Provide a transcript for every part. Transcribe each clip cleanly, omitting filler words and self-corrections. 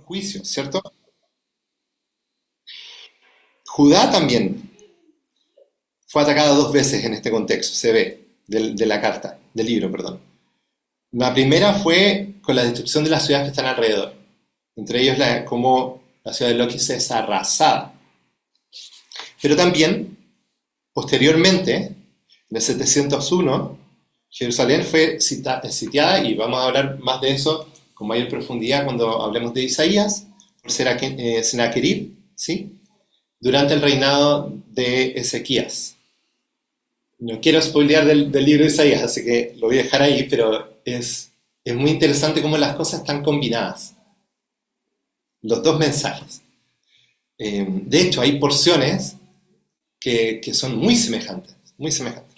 juicio, ¿cierto? Judá también fue atacada dos veces en este contexto, se ve, de la carta, del libro, perdón. La primera fue con la destrucción de las ciudades que están alrededor. Entre ellos, como la ciudad de Loquis es arrasada. Pero también, posteriormente, en el 701, Jerusalén fue sitiada, y vamos a hablar más de eso con mayor profundidad cuando hablemos de Isaías, por Sennacherib, ¿sí? Durante el reinado de Ezequías. No quiero spoilear del libro de Isaías, así que lo voy a dejar ahí, pero es muy interesante cómo las cosas están combinadas. Los dos mensajes. De hecho, hay porciones que son muy semejantes, muy semejantes.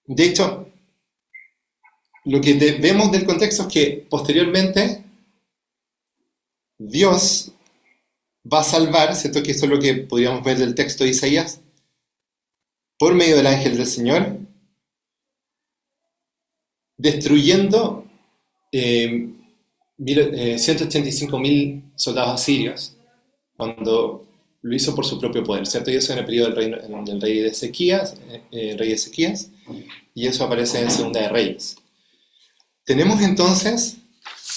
De hecho, lo que vemos del contexto es que posteriormente Dios va a salvar, ¿cierto? Que eso es lo que podríamos ver del texto de Isaías, por medio del ángel del Señor, destruyendo 185.000 soldados asirios, cuando lo hizo por su propio poder, ¿cierto? Y eso en el periodo del rey de Ezequías, y eso aparece en Segunda de Reyes. Tenemos entonces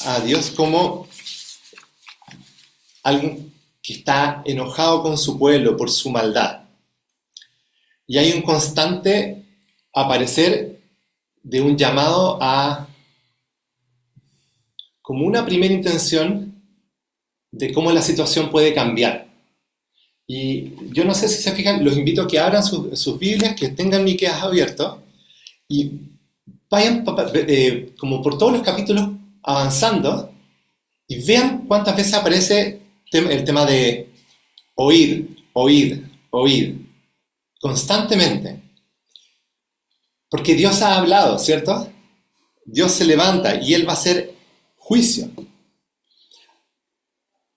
a Dios como alguien que está enojado con su pueblo por su maldad. Y hay un constante aparecer de un llamado a como una primera intención de cómo la situación puede cambiar. Y yo no sé si se fijan, los invito a que abran sus Biblias, que tengan Miqueas abierto y vayan como por todos los capítulos avanzando y vean cuántas veces aparece el tema de oír, oír, oír, constantemente. Porque Dios ha hablado, ¿cierto? Dios se levanta y Él va a hacer juicio.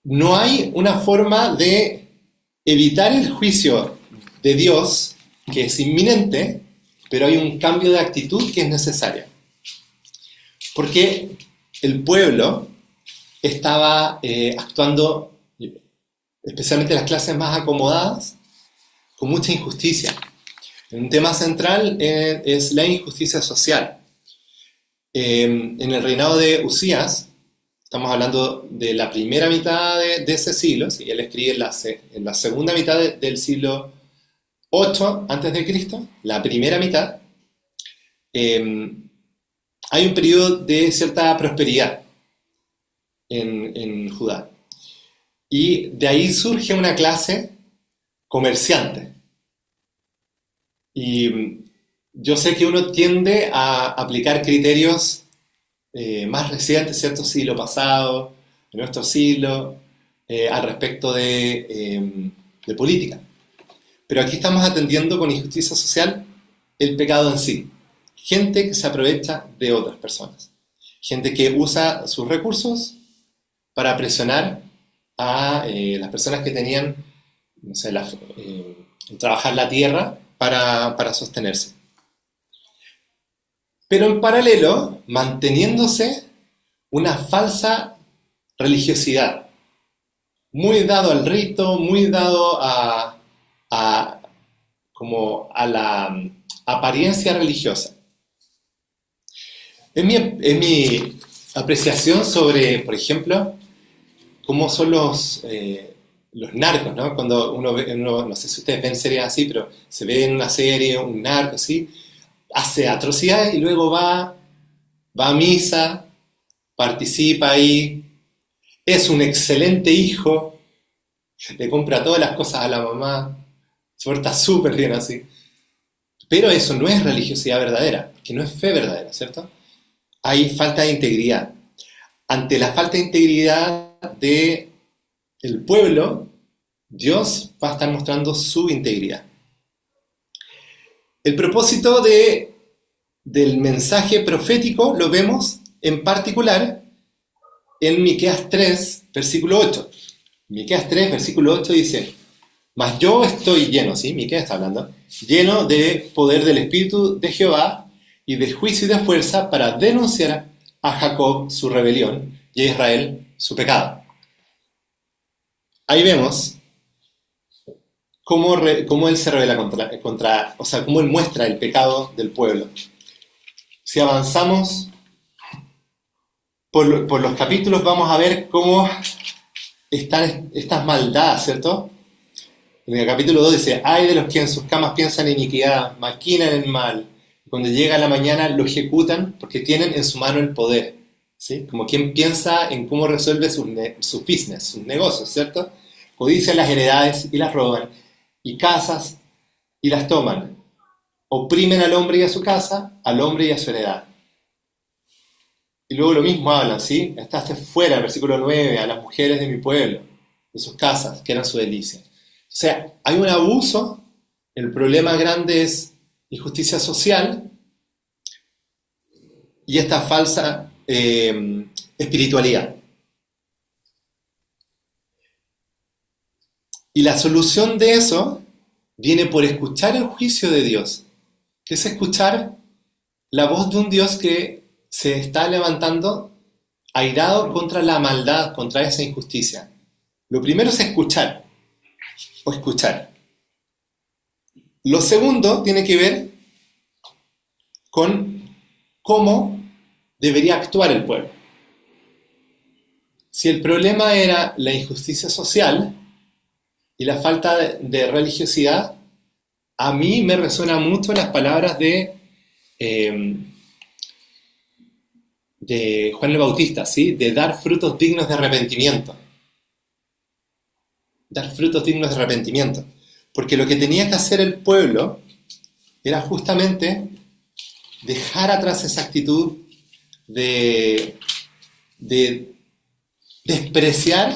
No hay una forma de evitar el juicio de Dios, que es inminente, pero hay un cambio de actitud que es necesario. Porque el pueblo estaba actuando, especialmente las clases más acomodadas, con mucha injusticia. Un tema central es la injusticia social. En el reinado de Usías, estamos hablando de la primera mitad de ese siglo, y él escribe en la segunda mitad del siglo 8 antes de Cristo, la primera mitad, hay un periodo de cierta prosperidad en Judá. Y de ahí surge una clase comerciante. Y yo sé que uno tiende a aplicar criterios más recientes, ¿cierto? Siglo pasado, de nuestro siglo, al respecto de política. Pero aquí estamos atendiendo con injusticia social el pecado en sí. Gente que se aprovecha de otras personas. Gente que usa sus recursos para presionar a las personas que tenían, no sé, trabajar la tierra para sostenerse. Pero en paralelo, manteniéndose una falsa religiosidad, muy dado al rito, muy dado como a la apariencia religiosa. Es mi apreciación sobre, por ejemplo, cómo son los narcos, ¿no? Cuando uno ve, no sé si ustedes ven series así, pero se ve en una serie un narco así, hace atrocidades y luego va a misa, participa ahí, es un excelente hijo, le compra todas las cosas a la mamá, se porta súper bien así. Pero eso no es religiosidad verdadera, que no es fe verdadera, ¿cierto? Hay falta de integridad. Ante la falta de integridad del pueblo, Dios va a estar mostrando su integridad. El propósito del mensaje profético lo vemos en particular en Miqueas 3, versículo 8. Miqueas 3, versículo 8 dice: mas yo estoy lleno, ¿sí? Miqueas está hablando, lleno de poder del Espíritu de Jehová y de juicio y de fuerza para denunciar a Jacob su rebelión y a Israel su pecado. Ahí vemos cómo él se revela o sea, cómo él muestra el pecado del pueblo. Si avanzamos por los capítulos, vamos a ver cómo están estas maldades, ¿cierto? En el capítulo 2 dice: ay de los que en sus camas piensan iniquidad, maquinan el mal. Cuando llega la mañana lo ejecutan porque tienen en su mano el poder. ¿Sí? Como quien piensa en cómo resuelve sus business, sus negocios, ¿cierto? Codician las heredades y las roban, y casas y las toman. Oprimen al hombre y a su casa, al hombre y a su heredad. Y luego lo mismo hablan, ¿sí? Estaste fuera, el versículo 9, a las mujeres de mi pueblo, de sus casas, que eran su delicia. O sea, hay un abuso, el problema grande es injusticia social y esta falsa espiritualidad. Y la solución de eso viene por escuchar el juicio de Dios, que es escuchar la voz de un Dios que se está levantando airado contra la maldad, contra esa injusticia. Lo primero es escuchar, o escuchar. Lo segundo tiene que ver con cómo debería actuar el pueblo. Si el problema era la injusticia social y la falta de religiosidad, a mí me resuenan mucho las palabras de Juan el Bautista, ¿sí? De dar frutos dignos de arrepentimiento. Dar frutos dignos de arrepentimiento. Porque lo que tenía que hacer el pueblo era justamente dejar atrás esa actitud de despreciar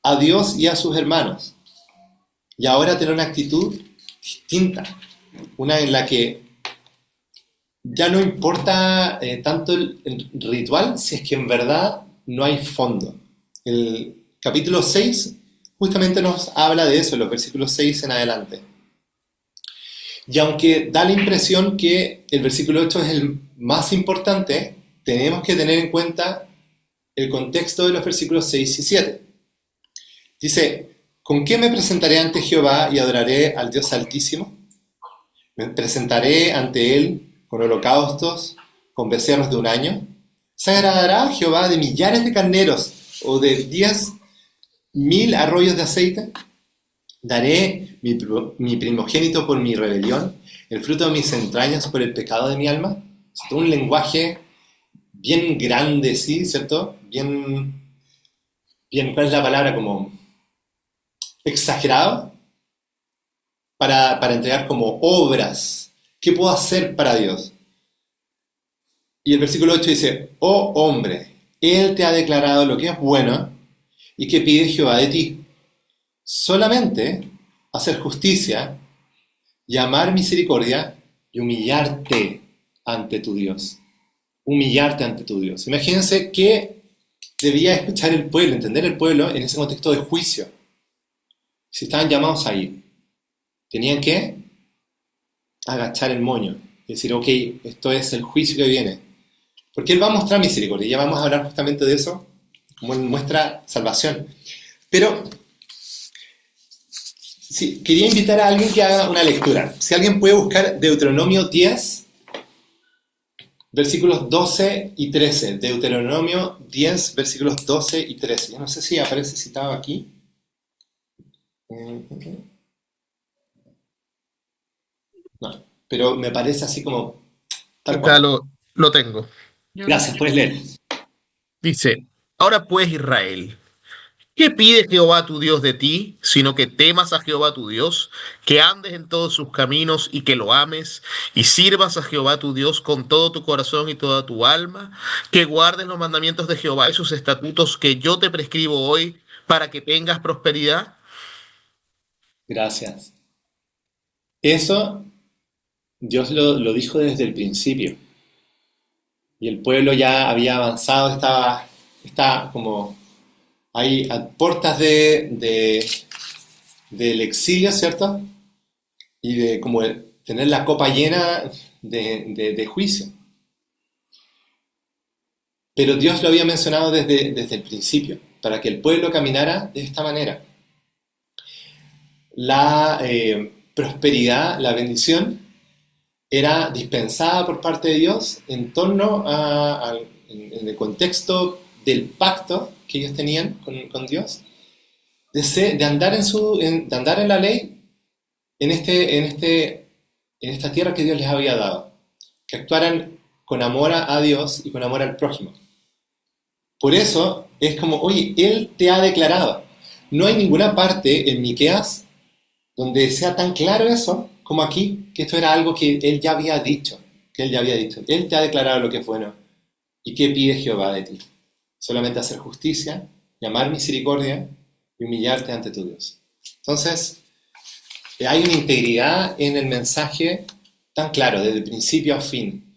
a Dios y a sus hermanos. Y ahora tener una actitud distinta. Una en la que ya no importa tanto el ritual, si es que en verdad no hay fondo. El capítulo 6 justamente nos habla de eso, los versículos 6 en adelante. Y aunque da la impresión que el versículo 8 es el más importante, tenemos que tener en cuenta el contexto de los versículos 6 y 7. Dice: ¿con qué me presentaré ante Jehová y adoraré al Dios Altísimo? Me presentaré ante él con holocaustos, con becerros de un año. ¿Se agradará a Jehová de millares de carneros o de 10,000 arroyos de aceite? ¿Daré mi primogénito por mi rebelión, el fruto de mis entrañas por el pecado de mi alma? Es un lenguaje bien grande, ¿sí? ¿Cierto? Bien, ¿cuál es la palabra? Como exagerado para entregar como obras. ¿Qué puedo hacer para Dios? Y el versículo 8 dice: oh hombre, Él te ha declarado lo que es bueno y que pide Jehová de ti. Solamente hacer justicia y amar misericordia y humillarte ante tu Dios. Humillarte ante tu Dios. Imagínense que debía escuchar el pueblo, entender el pueblo en ese contexto de juicio. Si estaban llamados ahí, tenían que agachar el moño y decir: ok, esto es el juicio que viene. Porque Él va a mostrar misericordia. Ya vamos a hablar justamente de eso, como Él muestra salvación. Pero sí, quería invitar a alguien que haga una lectura. Si alguien puede buscar Deuteronomio 10, versículos 12 y 13. Deuteronomio 10, versículos 12 y 13. Yo no sé si aparece citado aquí. No, pero me parece así como tal Acá cual. lo tengo. Gracias, puedes leer. Dice, ahora pues Israel, ¿qué pide Jehová tu Dios de ti, sino que temas a Jehová tu Dios, que andes en todos sus caminos y que lo ames, y sirvas a Jehová tu Dios con todo tu corazón y toda tu alma, que guardes los mandamientos de Jehová y sus estatutos que yo te prescribo hoy para que tengas prosperidad? Gracias. Eso Dios lo dijo desde el principio. Y el pueblo ya había avanzado, estaba como ahí a puertas del exilio, ¿cierto? Y de como tener la copa llena de juicio. Pero Dios lo había mencionado desde el principio, para que el pueblo caminara de esta manera. La prosperidad, la bendición, era dispensada por parte de Dios en torno en el contexto del pacto que ellos tenían con Dios, de andar de andar en la ley en esta tierra que Dios les había dado, que actuaran con amor a Dios y con amor al prójimo. Por eso es como, oye, Él te ha declarado. No hay ninguna parte en Miqueas donde sea tan claro eso como aquí, que esto era algo que Él ya había dicho, que Él ya había dicho. Él te ha declarado lo que es bueno. ¿Y qué pide Jehová de ti? Solamente hacer justicia, llamar misericordia y humillarte ante tu Dios. Entonces, hay una integridad en el mensaje tan claro, desde principio a fin.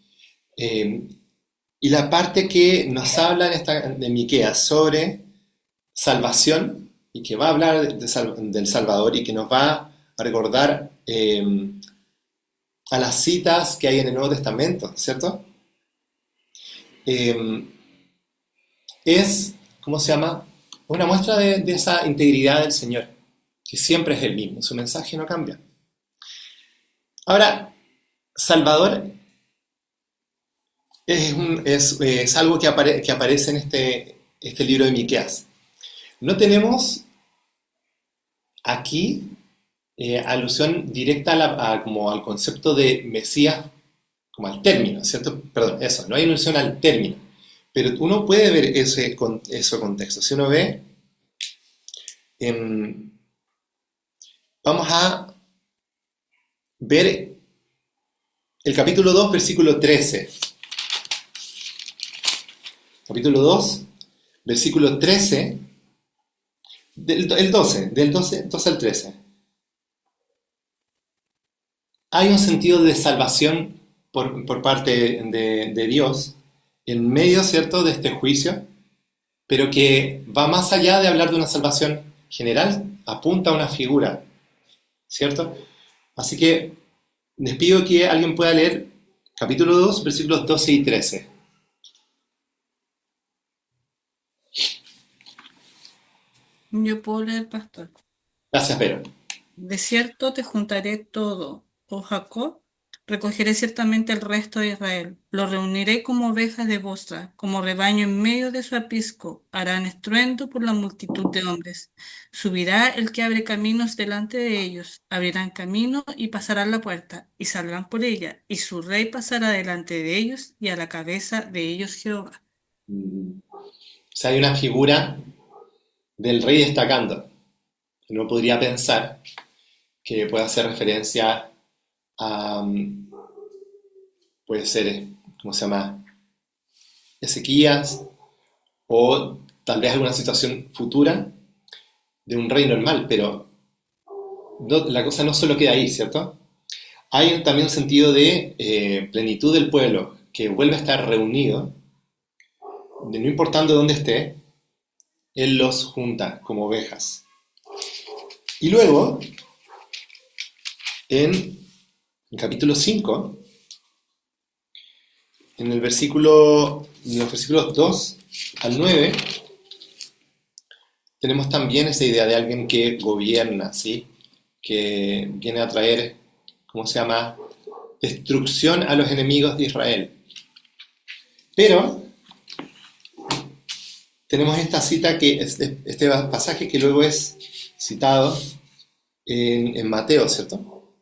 Y la parte que nos habla de Miqueas sobre salvación, y que va a hablar del Salvador y que nos va a recordar a las citas que hay en el Nuevo Testamento, ¿cierto? Es, ¿cómo se llama? Una muestra de esa integridad del Señor, que siempre es el mismo, su mensaje no cambia. Ahora, Salvador es algo que aparece en este libro de Miqueas. No tenemos aquí alusión directa como al concepto de Mesías, como al término, ¿cierto? Perdón, eso, no hay alusión al término. Pero uno puede ver ese contexto. Si uno ve, vamos a ver el capítulo 2, versículo 13. Capítulo 2, versículo 13, del 12 al 13. Hay un sentido de salvación por parte de Dios en medio, ¿cierto?, de este juicio, pero que va más allá de hablar de una salvación general, apunta a una figura, ¿cierto? Así que les pido que alguien pueda leer capítulo 2, versículos 12 y 13. Yo puedo leer, pastor. Gracias, Vero. De cierto te juntaré todo, oh Jacob, recogeré ciertamente el resto de Israel, lo reuniré como ovejas de Bosra, como rebaño en medio de su aprisco, harán estruendo por la multitud de hombres. Subirá el que abre caminos delante de ellos, abrirán camino y pasarán la puerta, y saldrán por ella, y su rey pasará delante de ellos, y a la cabeza de ellos Jehová. O sea, hay una figura del rey destacando. Uno podría pensar que puede hacer referencia a, puede ser, ¿cómo se llama? Ezequías, o tal vez alguna situación futura de un rey normal, pero la cosa no solo queda ahí, ¿cierto? Hay también un sentido de plenitud del pueblo que vuelve a estar reunido, de no importando dónde esté, Él los junta como ovejas. Y luego, en el capítulo 5, en los versículos 2 al 9, tenemos también esa idea de alguien que gobierna, ¿sí? Que viene a traer, ¿cómo se llama? Destrucción a los enemigos de Israel. Pero tenemos esta cita, este pasaje que luego es citado en Mateo, ¿cierto?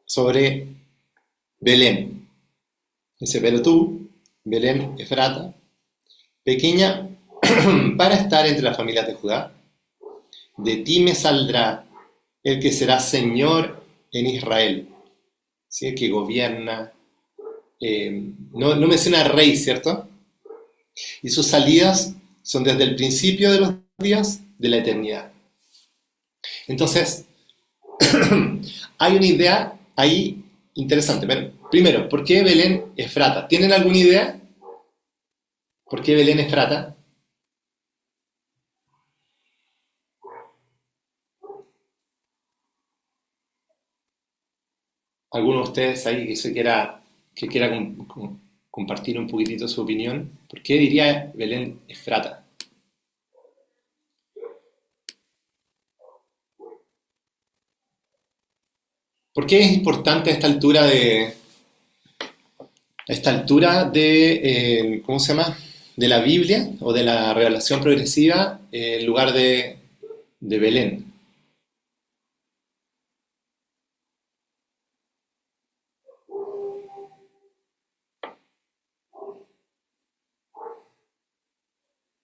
Sobre Belén. Dice, pero tú, Belén Efrata, pequeña para estar entre las familias de Judá, de ti me saldrá el que será Señor en Israel, ¿sí? El que gobierna, no menciona rey, ¿cierto? Y sus salidas son desde el principio de los días de la eternidad. Entonces, hay una idea ahí interesante. Primero, ¿por qué Belén Efrata? ¿Tienen alguna idea? ¿Por qué Belén Efrata? ¿Alguno de ustedes ahí que quiera compartir un poquitito su opinión. ¿Por qué diría Belén Efrata? ¿Por qué es importante a esta altura de, ¿cómo se llama? De la Biblia o de la revelación progresiva, el lugar de Belén?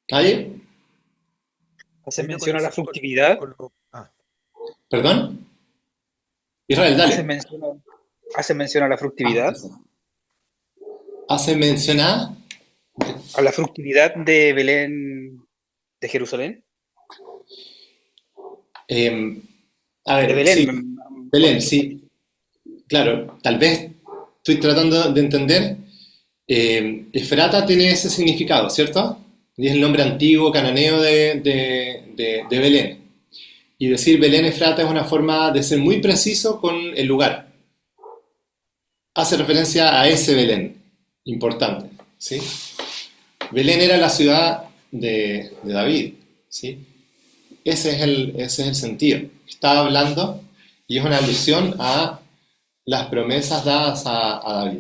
¿Nadie? Hace Hay una mención a la conexión fructividad, ¿Perdón? Israel, hace dale. mención hace mención a la Ah, fructividad, eso. Hace mención a la fructividad de Belén de Jerusalén, eh, a de ver, Belén, sí, por Belén, eso. sí, claro, tal vez estoy tratando de entender. Efrata tiene ese significado, ¿cierto? Y es el nombre antiguo cananeo de Belén. Y decir Belén Efrata es una forma de ser muy preciso con el lugar. Hace referencia a ese Belén, importante, ¿sí? Belén era la ciudad de David, ¿sí? Ese es el sentido. Está hablando y es una alusión a las promesas dadas a David.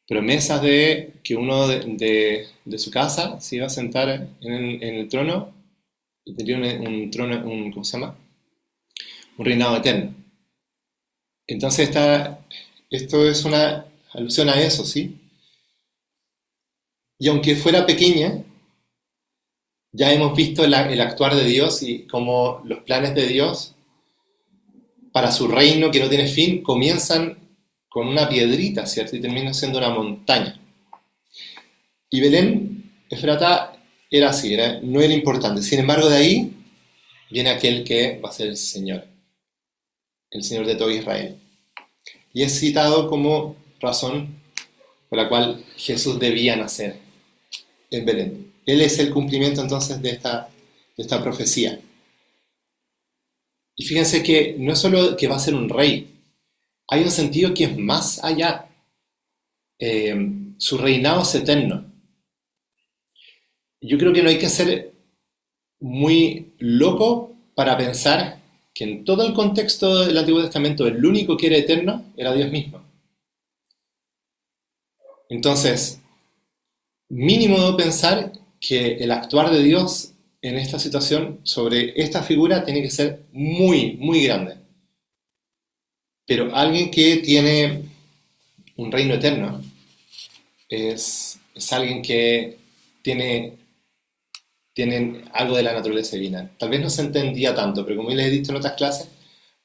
Promesas de que uno de su casa se iba a sentar en el trono y tendría un trono, ¿cómo se llama? Un reinado eterno. Entonces esto es una alusión a eso, ¿sí? Y aunque fuera pequeña, ya hemos visto el actuar de Dios y cómo los planes de Dios para su reino que no tiene fin comienzan con una piedrita, ¿cierto? Y terminan siendo una montaña. Y Belén, Efrata, era así, no era importante. Sin embargo, de ahí viene aquel que va a ser el Señor de todo Israel. Y es citado como razón por la cual Jesús debía nacer en Belén. Él es el cumplimiento entonces de esta profecía. Y fíjense que no es solo que va a ser un rey, hay un sentido que es más allá. Su reinado es eterno. Yo creo que no hay que ser muy loco para pensar que en todo el contexto del Antiguo Testamento el único que era eterno era Dios mismo. Entonces, mínimo debo pensar que el actuar de Dios en esta situación sobre esta figura tiene que ser muy, muy grande. Pero alguien que tiene un reino eterno es alguien que tienen algo de la naturaleza divina. Tal vez no se entendía tanto, pero como les he dicho en otras clases,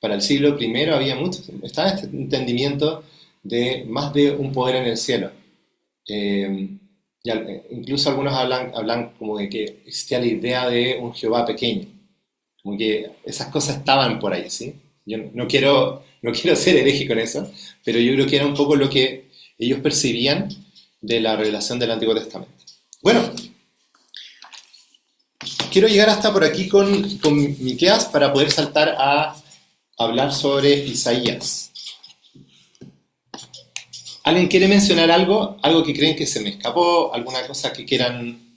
para el siglo I había estaba este entendimiento de más de un poder en el cielo. Incluso algunos hablan como de que existía la idea de un Jehová pequeño, como que esas cosas estaban por ahí, ¿sí? Yo no quiero ser hereje con eso, pero yo creo que era un poco lo que ellos percibían de la revelación del Antiguo Testamento. Bueno, quiero llegar hasta por aquí con Miqueas para poder saltar a hablar sobre Isaías. ¿Alguien quiere mencionar algo? ¿Algo que creen que se me escapó? ¿Alguna cosa que quieran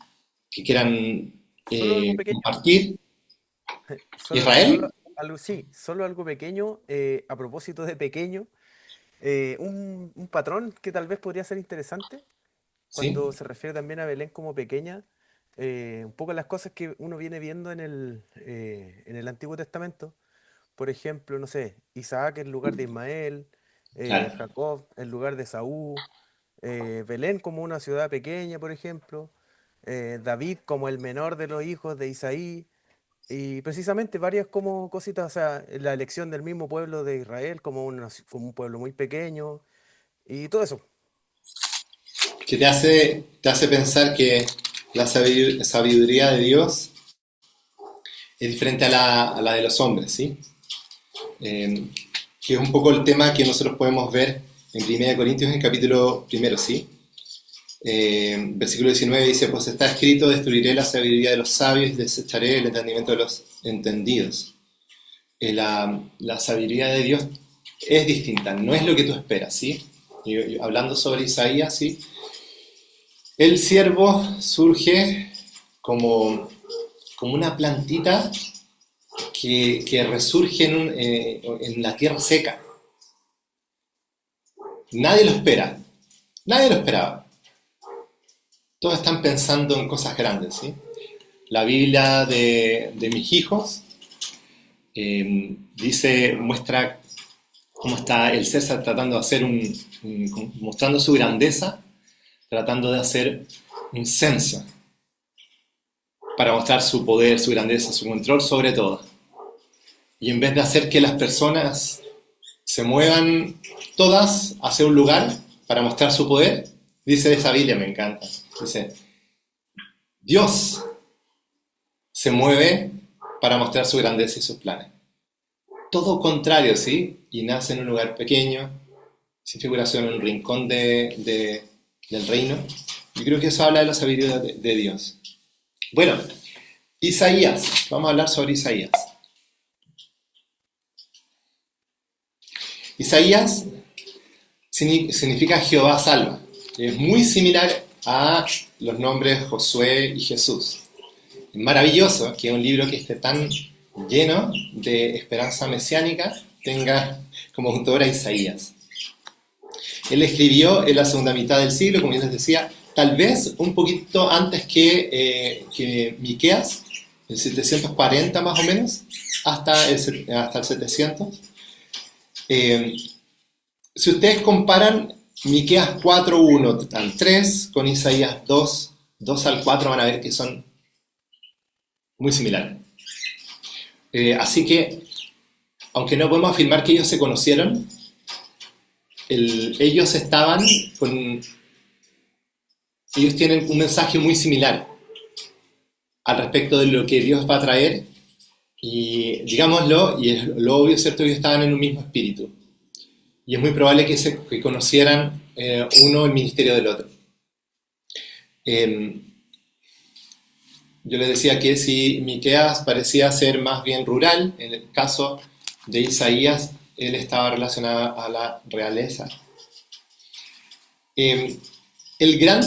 Solo algo pequeño. compartir? Solo, ¿Israel? solo algo pequeño, a propósito de pequeño, un patrón que tal vez podría ser interesante ¿Sí? cuando se refiere también a Belén como pequeña, un poco las cosas que uno viene viendo en el Antiguo Testamento. Por ejemplo, no sé, Isaac en lugar de Ismael, Claro. Jacob en lugar de Saúl, Belén como una ciudad pequeña, por ejemplo, David como el menor de los hijos de Isaí, y precisamente varias como cositas, o sea, la elección del mismo pueblo de Israel como un pueblo muy pequeño, y todo eso. Que te hace pensar que la sabiduría de Dios es diferente a la de los hombres, ¿sí? Que es un poco el tema que nosotros podemos ver en 1 Corintios, en el capítulo 1, ¿sí? Versículo 19 dice, pues está escrito, destruiré la sabiduría de los sabios y desecharé el entendimiento de los entendidos. La sabiduría de Dios es distinta, no es lo que tú esperas, ¿sí? Y hablando sobre Isaías, ¿sí? El siervo surge como una plantita que resurge en la tierra seca. Nadie lo espera, nadie lo esperaba. Todos están pensando en cosas grandes, ¿sí? La Biblia de mis hijos muestra cómo está el César tratando de hacer mostrando su grandeza, tratando de hacer un censo para mostrar su poder, su grandeza, su control sobre todo. Y en vez de hacer que las personas se muevan todas hacia un lugar para mostrar su poder, dice esa Biblia, me encanta, dice, Dios se mueve para mostrar su grandeza y sus planes. Todo contrario, ¿sí? Y nace en un lugar pequeño, sin figuración, en un rincón del reino. Yo creo que eso habla de la sabiduría de Dios. Bueno, Isaías. Vamos a hablar sobre Isaías. Isaías significa Jehová salva. Es muy similar a los nombres Josué y Jesús. Es maravilloso que un libro que esté tan lleno de esperanza mesiánica tenga como autor a Isaías. Él escribió en la segunda mitad del siglo, como yo les decía, tal vez un poquito antes que Miqueas, el 740 más o menos, hasta el 700. Si ustedes comparan Miqueas 4:1 al 3 con Isaías 2 al 4, van a ver que son muy similares. Así que, aunque no podemos afirmar que ellos se conocieron, ellos tienen un mensaje muy similar al respecto de lo que Dios va a traer, y digámoslo, y es lo obvio, ¿cierto? Ellos estaban en un mismo espíritu, y es muy probable que conocieran uno el ministerio del otro. Yo les decía que si Miqueas parecía ser más bien rural, en el caso de Isaías, él estaba relacionado a la realeza. El gran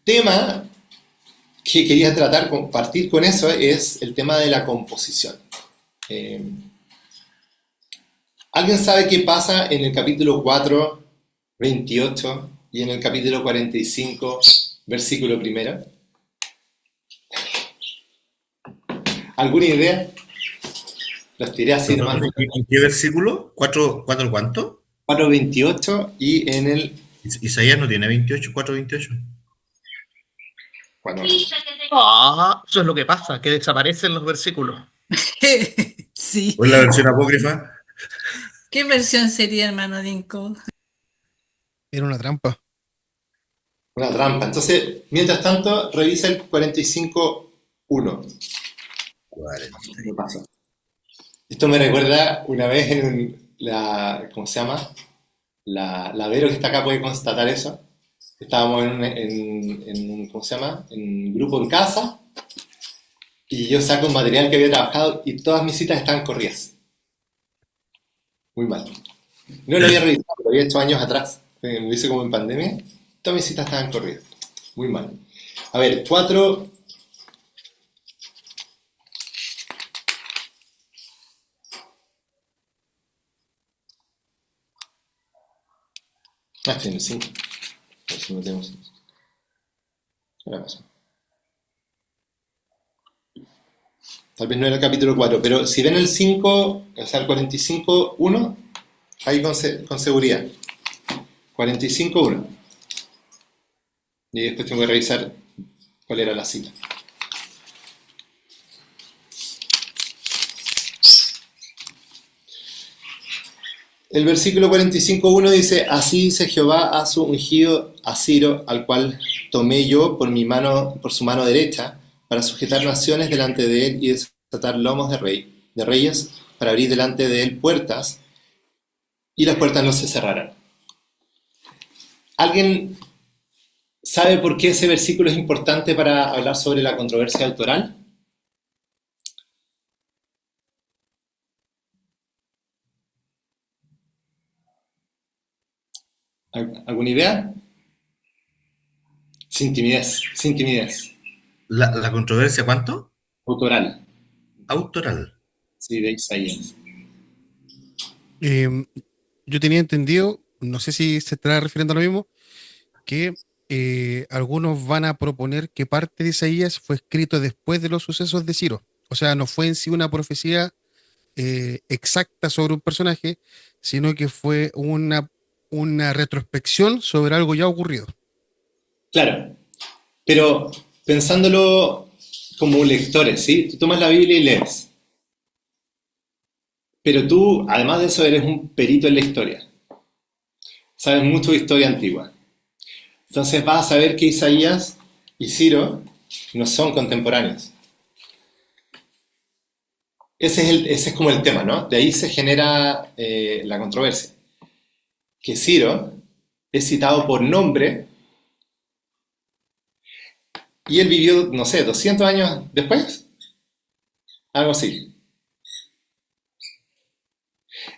tema que quería compartir con eso es el tema de la composición. ¿Alguien sabe qué pasa en el capítulo 4, 28 y en el capítulo 45, versículo 1? ¿Alguna idea? Los tiré así nomás. ¿En qué versículo? ¿4 cuánto? 4:28 y en el... Isaías no tiene 28, 4:28. Bueno, Eso es lo que pasa, que desaparecen los versículos. Sí. ¿O es la versión apócrifa? ¿Qué versión sería, hermano Dinko? Era una trampa. una trampa. Entonces, mientras tanto, revisa el 45:1. ¿Qué pasa? Esto me recuerda una vez ¿cómo se llama? La Vero que está acá puede constatar eso. Estábamos ¿cómo se llama? En un grupo en casa, y yo saco un material que había trabajado y todas mis citas estaban corridas. Muy mal. No lo había revisado, lo había hecho años atrás. Lo hice como en pandemia. Todas mis citas estaban corridas. Muy mal. A ver, 4... estoy en el 5. A ver si no tenemos... Ahora pasa. Tal vez no era el capítulo 4, pero si ven el 5, o sea, el 45:1, ahí con seguridad. 45:1. Y después tengo que revisar cuál era la cita. El versículo 45:1 dice: Así dice Jehová a su ungido, a Ciro, al cual tomé yo por su mano derecha, para sujetar naciones delante de él y desatar lomos de reyes, para abrir delante de él puertas, y las puertas no se cerrarán. ¿Alguien sabe por qué ese versículo es importante para hablar sobre la controversia autoral? ¿Alguna idea? Sin timidez, sin timidez. ¿La controversia cuánto? Autoral, Autoral. sí, de Isaías. Eh, yo tenía entendido, no sé si se estará refiriendo a lo mismo, que algunos van a proponer que parte de Isaías fue escrito después de los sucesos de Ciro. O sea, no fue en sí una profecía exacta sobre un personaje, sino que fue una retrospección sobre algo ya ocurrido. Claro, pero pensándolo como lectores, ¿sí? Tú tomas la Biblia y lees. Pero tú, además de eso, eres un perito en la historia. Sabes mucho de historia antigua. Entonces vas a saber que Isaías y Ciro no son contemporáneos. Ese es como el tema, ¿no? De ahí se genera la controversia. Que Ciro es citado por nombre y él vivió, no sé, 200 años después. Algo así.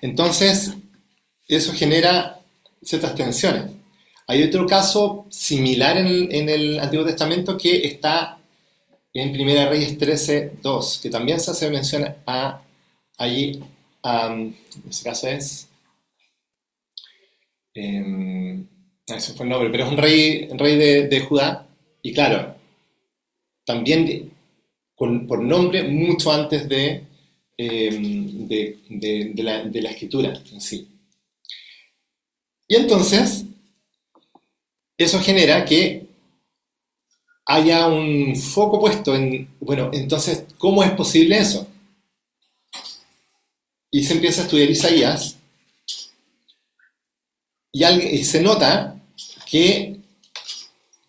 Entonces, eso genera ciertas tensiones. Hay otro caso similar en el Antiguo Testamento que está en Primera Reyes 13:2, que también se hace mención allí, en ese caso es, ese fue el nombre, pero es un rey de Judá, y claro, también por nombre mucho antes de la escritura en sí. Y entonces, eso genera que haya un foco puesto en, bueno, entonces, ¿cómo es posible eso? Y se empieza a estudiar Isaías y se nota que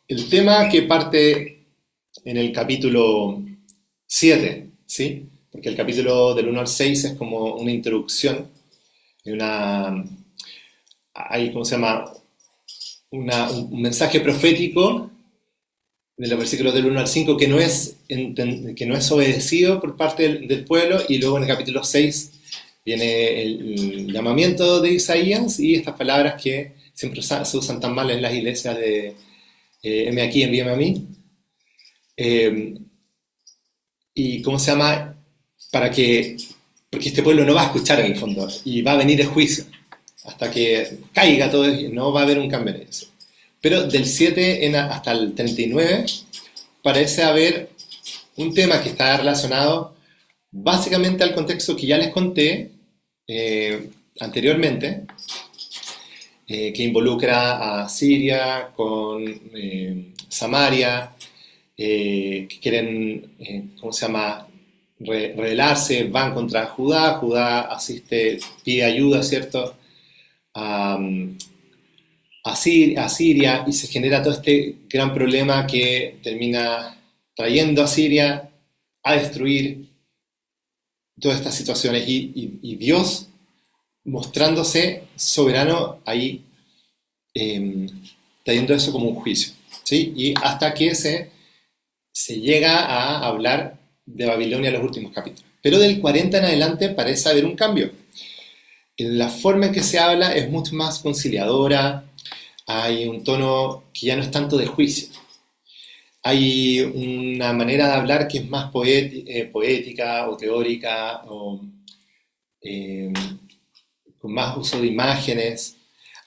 el tema que parte en el capítulo 7, ¿sí? Porque el capítulo del 1 al 6 es como una introducción, hay, ¿cómo se llama? Un mensaje profético de los versículos del 1 al 5 que no es obedecido por parte del pueblo, y luego en el capítulo 6 viene el llamamiento de Isaías y estas palabras que siempre se usan tan mal en las iglesias de heme aquí, envíame a mí. Y ¿cómo se llama? Porque este pueblo no va a escuchar en el fondo y va a venir el juicio hasta que caiga todo, no va a haber un cambio en eso. Pero del 7 hasta el 39 parece haber un tema que está relacionado básicamente al contexto que ya les conté anteriormente, que involucra a Siria con Samaria, que quieren, ¿cómo se llama?, rebelarse, van contra Judá, Judá pide ayuda, ¿cierto?, a Siria, y se genera todo este gran problema que termina trayendo a Siria a destruir todas estas situaciones, y Dios mostrándose soberano ahí, trayendo eso como un juicio, ¿sí? Y hasta que se llega a hablar de Babilonia en los últimos capítulos. Pero del 40 en adelante parece haber un cambio. La forma en que se habla es mucho más conciliadora, hay un tono que ya no es tanto de juicio. Hay una manera de hablar que es más poética o teórica, o con más uso de imágenes.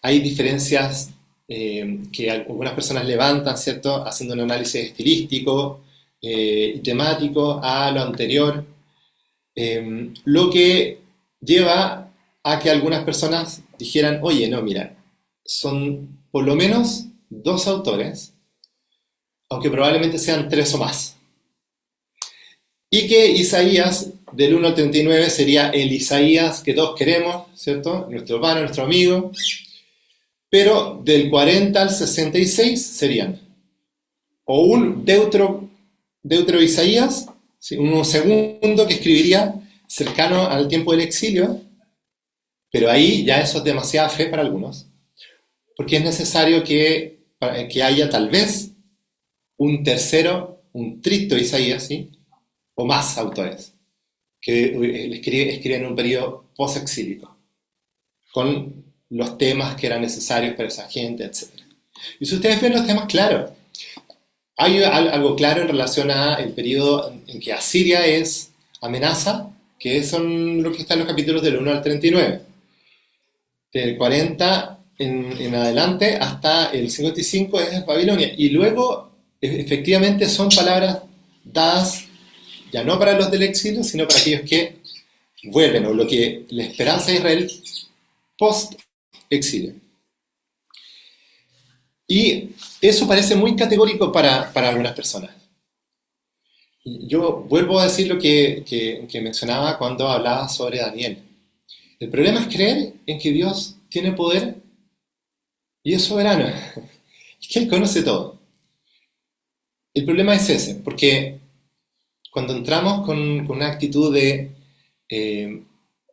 Hay diferencias que algunas personas levantan, ¿cierto?, haciendo un análisis estilístico y temático a lo anterior, lo que lleva a que algunas personas dijeran, oye, no, mira, son por lo menos 2 autores, aunque probablemente sean 3 o más. Y que Isaías, del 1 al 39, sería el Isaías que todos queremos, ¿cierto?, nuestro hermano, nuestro amigo. Pero del 40 al 66 serían o un Deutero Isaías, ¿sí?, uno segundo que escribiría cercano al tiempo del exilio, pero ahí ya eso es demasiada fe para algunos, porque es necesario que haya tal vez un tercero, un trito Isaías, ¿sí?, o más autores que escriben en un periodo post-exílico, con los temas que eran necesarios para esa gente, etc. Y si ustedes ven los temas, claro, Hay algo claro en relación al periodo en que Asiria es amenaza, que son lo que está en los capítulos del 1 al 39. Del 40 en adelante hasta el 55 es Babilonia. Y luego, efectivamente, son palabras dadas ya no para los del exilio, sino para aquellos que vuelven, o lo que la esperanza de Israel post-exilio. Y eso parece muy categórico para algunas personas. Yo vuelvo a decir lo que mencionaba cuando hablaba sobre Daniel. El problema es creer en que Dios tiene poder y es soberano, y que Él conoce todo. El problema es ese, porque cuando entramos con una actitud de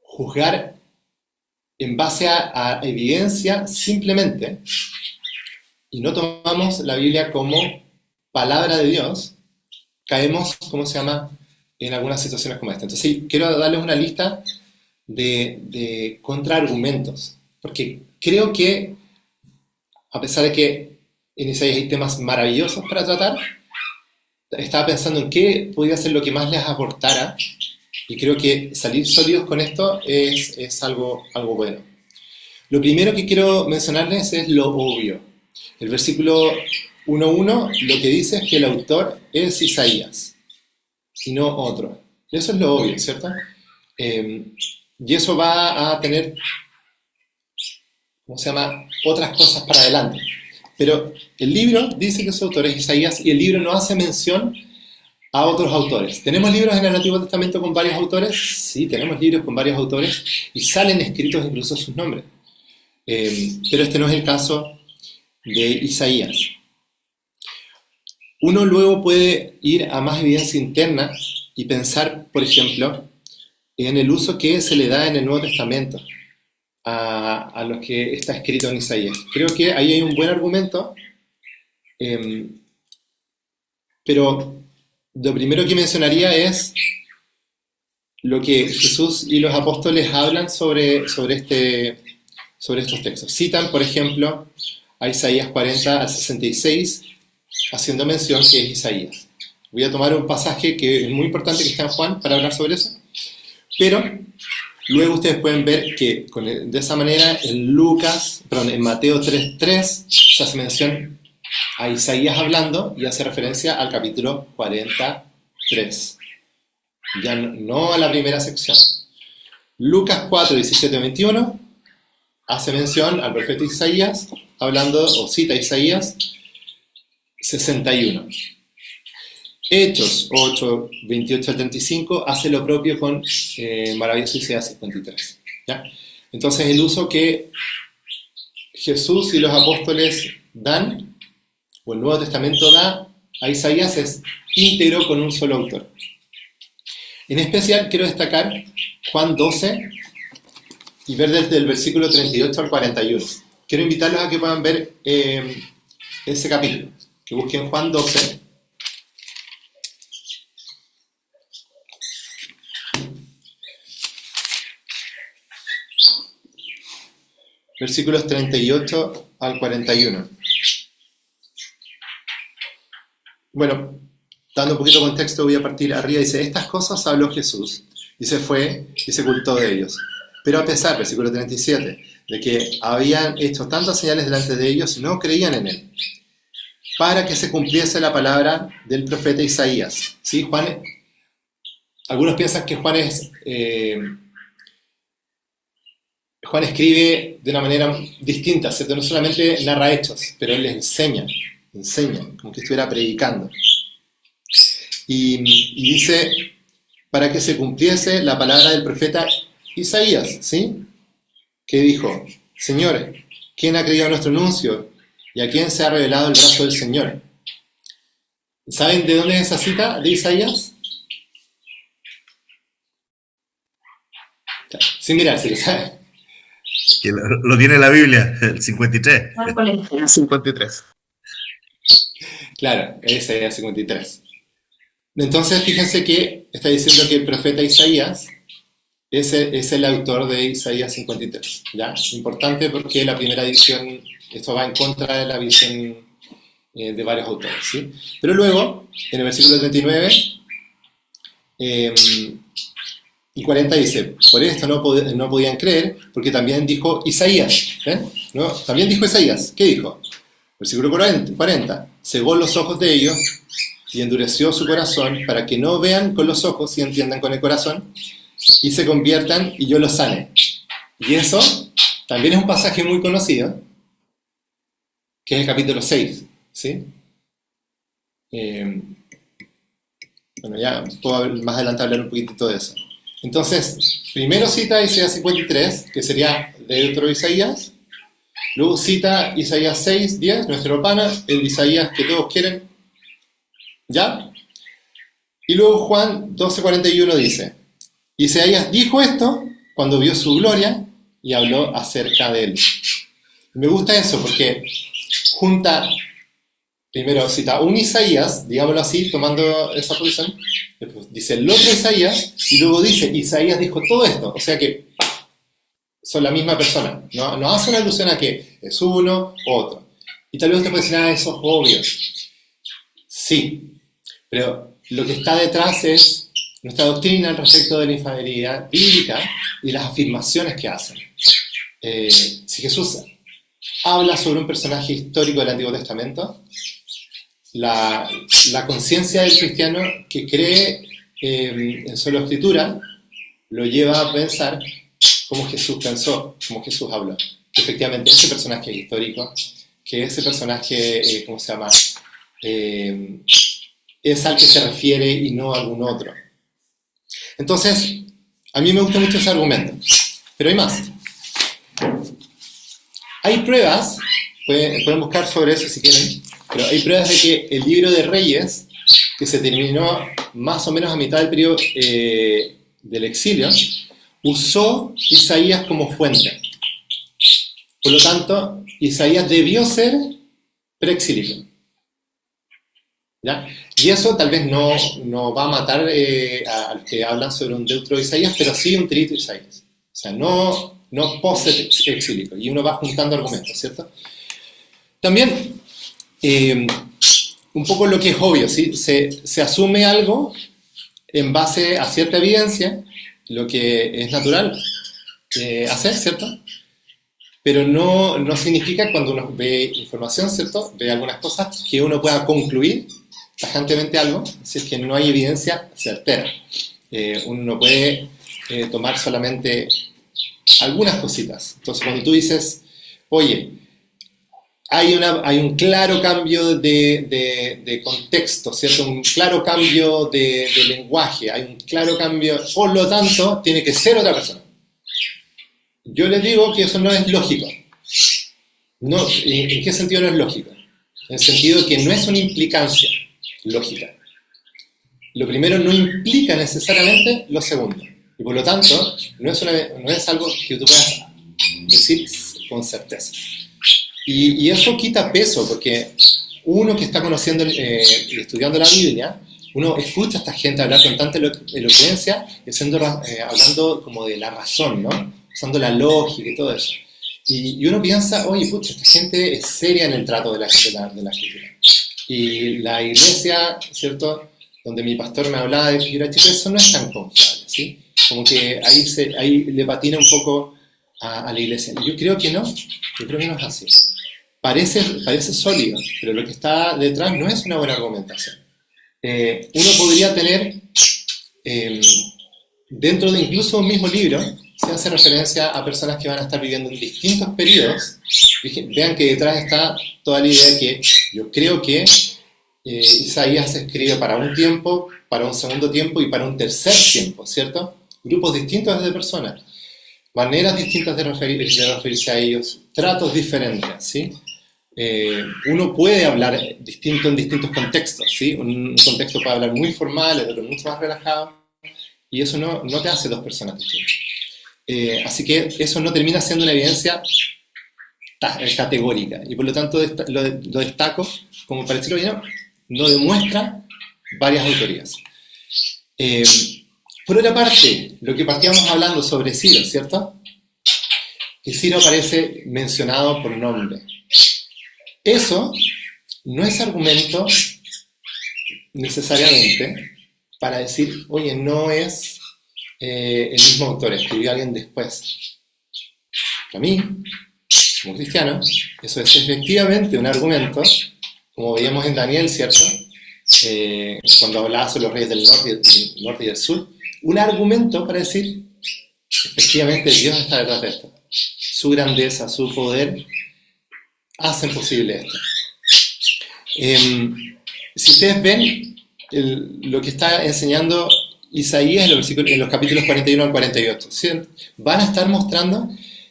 juzgar en base a evidencia simplemente, y no tomamos la Biblia como palabra de Dios, caemos, en algunas situaciones como esta. Entonces, sí, quiero darles una lista de contraargumentos, porque creo que, a pesar de que en Isaías hay temas maravillosos para tratar, estaba pensando en qué podría ser lo que más les aportara, y creo que salir sólidos con esto es algo bueno. Lo primero que quiero mencionarles es lo obvio. El versículo 1.1 lo que dice es que el autor es Isaías y no otro. Eso es lo obvio, ¿cierto? Y eso va a tener, otras cosas para adelante. Pero el libro dice que su autor es Isaías y el libro no hace mención a otros autores. ¿Tenemos libros en el Antiguo Testamento con varios autores? Sí, tenemos libros con varios autores y salen escritos incluso sus nombres. Pero este no es el caso de Isaías. Uno luego puede ir a más evidencia interna y pensar, por ejemplo, en el uso que se le da en el Nuevo Testamento a lo que está escrito en Isaías. Creo que ahí hay un buen argumento, pero lo primero que mencionaría es lo que Jesús y los apóstoles hablan sobre estos textos. Citan, por ejemplo, a Isaías 40 al 66, haciendo mención que es Isaías. Voy a tomar un pasaje que es muy importante que está en Juan para hablar sobre eso, pero luego ustedes pueden ver que de esa manera en Mateo 3.3 se hace mención a Isaías hablando y hace referencia al capítulo 43, ya no a la primera sección. Lucas 4.17-21 hace mención al profeta Isaías hablando, o cita Isaías 61. Hechos 8.28-35 hace lo propio con maravilloso Isaías 53. ¿Ya? Entonces el uso que Jesús y los apóstoles dan, o el Nuevo Testamento da a Isaías, es íntegro con un solo autor. En especial quiero destacar Juan 12 y ver desde el versículo 38 al 41. Quiero invitarlos a que puedan ver ese capítulo, que busquen Juan 12. Versículos 38 al 41. Bueno, dando un poquito de contexto, voy a partir arriba. Dice, estas cosas habló Jesús, y se fue y se ocultó de ellos. Pero a pesar, versículo 37, de que habían hecho tantas señales delante de ellos, no creían en él, para que se cumpliese la palabra del profeta Isaías. ¿Sí? Algunos piensan que Juan escribe de una manera distinta, ¿cierto? No solamente narra hechos, pero él les enseña, como que estuviera predicando. Y dice, para que se cumpliese la palabra del profeta Isaías, ¿sí? Que dijo, Señor, ¿quién ha creído nuestro anuncio? ¿Y a quién se ha revelado el brazo del Señor? ¿Saben de dónde es esa cita de Isaías? Sin mirar, si lo saben. Que lo tiene la Biblia, el 53. El 53. Claro, ese era el 53. Entonces, fíjense que está diciendo que el profeta Isaías es el autor de Isaías 53. ¿Ya? Importante porque la primera edición, esto va en contra de la visión de varios autores, ¿sí? Pero luego, en el versículo 39 y 40 dice, por esto no podían creer, porque también dijo Isaías, ¿ven? ¿No? También dijo Isaías, ¿qué dijo? Versículo 40, cegó los ojos de ellos y endureció su corazón para que no vean con los ojos y entiendan con el corazón y se conviertan y yo los sane. Y eso también es un pasaje muy conocido, que es el capítulo 6, ¿sí? Bueno, ya puedo más adelante hablar un poquitito de eso. Entonces, primero cita Isaías 53, que sería de otro Isaías. Luego cita Isaías 6, 10, nuestro pana, el Isaías que todos quieren. ¿Ya? Y luego Juan 12, 41 dice, Isaías dijo esto cuando vio su gloria y habló acerca de él. Me gusta eso porque junta, primero cita un Isaías, digámoslo así, tomando esa posición, después dice el otro Isaías, y luego dice, Isaías dijo todo esto, o sea que son la misma persona, no hace una alusión a que es uno u otro. Y tal vez usted puede decir, eso es obvio. Sí, pero lo que está detrás es nuestra doctrina al respecto de la infalibilidad bíblica y las afirmaciones que hacen. Si Jesús habla sobre un personaje histórico del Antiguo Testamento, la conciencia del cristiano que cree en solo escritura lo lleva a pensar cómo Jesús pensó, cómo Jesús habló. Efectivamente, ese personaje es histórico, que ese personaje, ¿cómo se llama? Es al que se refiere y no a algún otro. Entonces, a mí me gusta mucho ese argumento, pero hay más. Hay pruebas, pueden buscar sobre eso si quieren, pero hay pruebas de que el libro de Reyes, que se terminó más o menos a mitad del periodo del exilio, usó Isaías como fuente. Por lo tanto, Isaías debió ser preexílico. ¿Ya? Y eso tal vez no va a matar a los que hablan sobre un deutero Isaías, pero sí un trito Isaías. O sea, no post-exílico. Y uno va juntando argumentos, ¿cierto? También, un poco lo que es obvio, ¿sí? Se asume algo en base a cierta evidencia, lo que es natural hacer, ¿cierto? Pero no significa cuando uno ve información, ¿cierto? Ve algunas cosas que uno pueda concluir tajantemente algo, si es que no hay evidencia certera. Uno no puede tomar solamente algunas cositas. Entonces, cuando tú dices, oye, hay un claro cambio de contexto, ¿cierto? Un claro cambio de lenguaje, hay un claro cambio, por lo tanto, tiene que ser otra persona. Yo les digo que eso no es lógico. No, ¿en qué sentido no es lógico? En el sentido de que no es una implicancia lógica. Lo primero no implica necesariamente lo segundo. Y por lo tanto, no es algo que tú puedas decir con certeza. Y eso quita peso, porque uno que está conociendo y estudiando la Biblia, uno escucha a esta gente hablar con tanta elocuencia, hablando como de la razón, ¿no? Usando la lógica y todo eso. Y uno piensa, oye, pucha, esta gente es seria en el trato de la escritura. Y la iglesia, ¿cierto?, donde mi pastor me hablaba de figura chica, eso no es tan confiable, ¿sí? Como que ahí le patina un poco a la iglesia. Y yo creo que no es así. Parece sólido, pero lo que está detrás no es una buena argumentación. Uno podría tener, dentro de incluso un mismo libro, se hace referencia a personas que van a estar viviendo en distintos periodos. Vean que detrás está toda la idea de que yo creo que Isaías se escribe para un tiempo, para un segundo tiempo y para un tercer tiempo, ¿cierto? Grupos distintos de personas, maneras distintas de referirse a ellos, tratos diferentes, ¿sí? Uno puede hablar distinto en distintos contextos, ¿sí? Un contexto puede hablar muy formal, el otro mucho más relajado, y eso no te hace dos personas distintas. Así que eso no termina siendo una evidencia categórica, y por lo tanto lo destaco como para decirlo bien, no demuestra varias autorías. Por otra parte, lo que partíamos hablando sobre Ciro, ¿cierto? Que Ciro aparece mencionado por nombre. Eso no es argumento necesariamente para decir, oye, no es el mismo autor, escribió alguien después. Para mí, como cristiano, eso es efectivamente un argumento, como veíamos en Daniel, ¿cierto? Cuando hablaba sobre los reyes del norte y del sur, un argumento para decir, efectivamente Dios está detrás de esto. Su grandeza, su poder, hacen posible esto. Si ustedes ven lo que está enseñando Isaías en los capítulos 41 al 48, ¿sí? Van a estar mostrando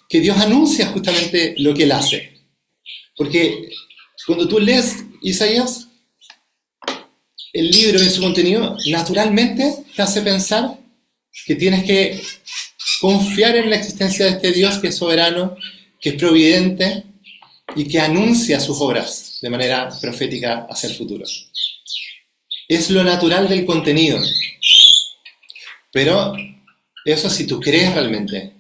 que Dios anuncia justamente lo que Él hace. Porque cuando tú lees Isaías, el libro y su contenido naturalmente te hace pensar que tienes que confiar en la existencia de este Dios que es soberano, que es providente y que anuncia sus obras de manera profética hacia el futuro. Es lo natural del contenido. Pero eso si tú crees realmente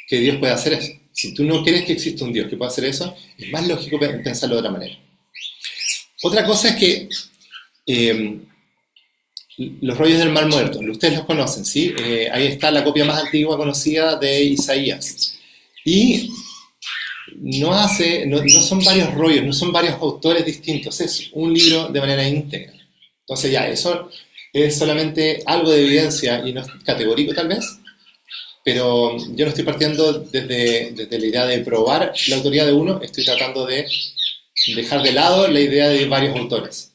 que Dios puede hacer eso. Si tú no crees que existe un Dios que pueda hacer eso, es más lógico pensarlo de otra manera. Otra cosa es que los rollos del Mar Muerto, ustedes los conocen, ¿sí? Ahí está la copia más antigua conocida de Isaías. Y no son varios rollos, no son varios autores distintos, es un libro de manera íntegra. Entonces ya, eso es solamente algo de evidencia y no es categórico tal vez, pero yo no estoy partiendo desde la idea de probar la autoría de uno, estoy tratando de dejar de lado la idea de varios autores.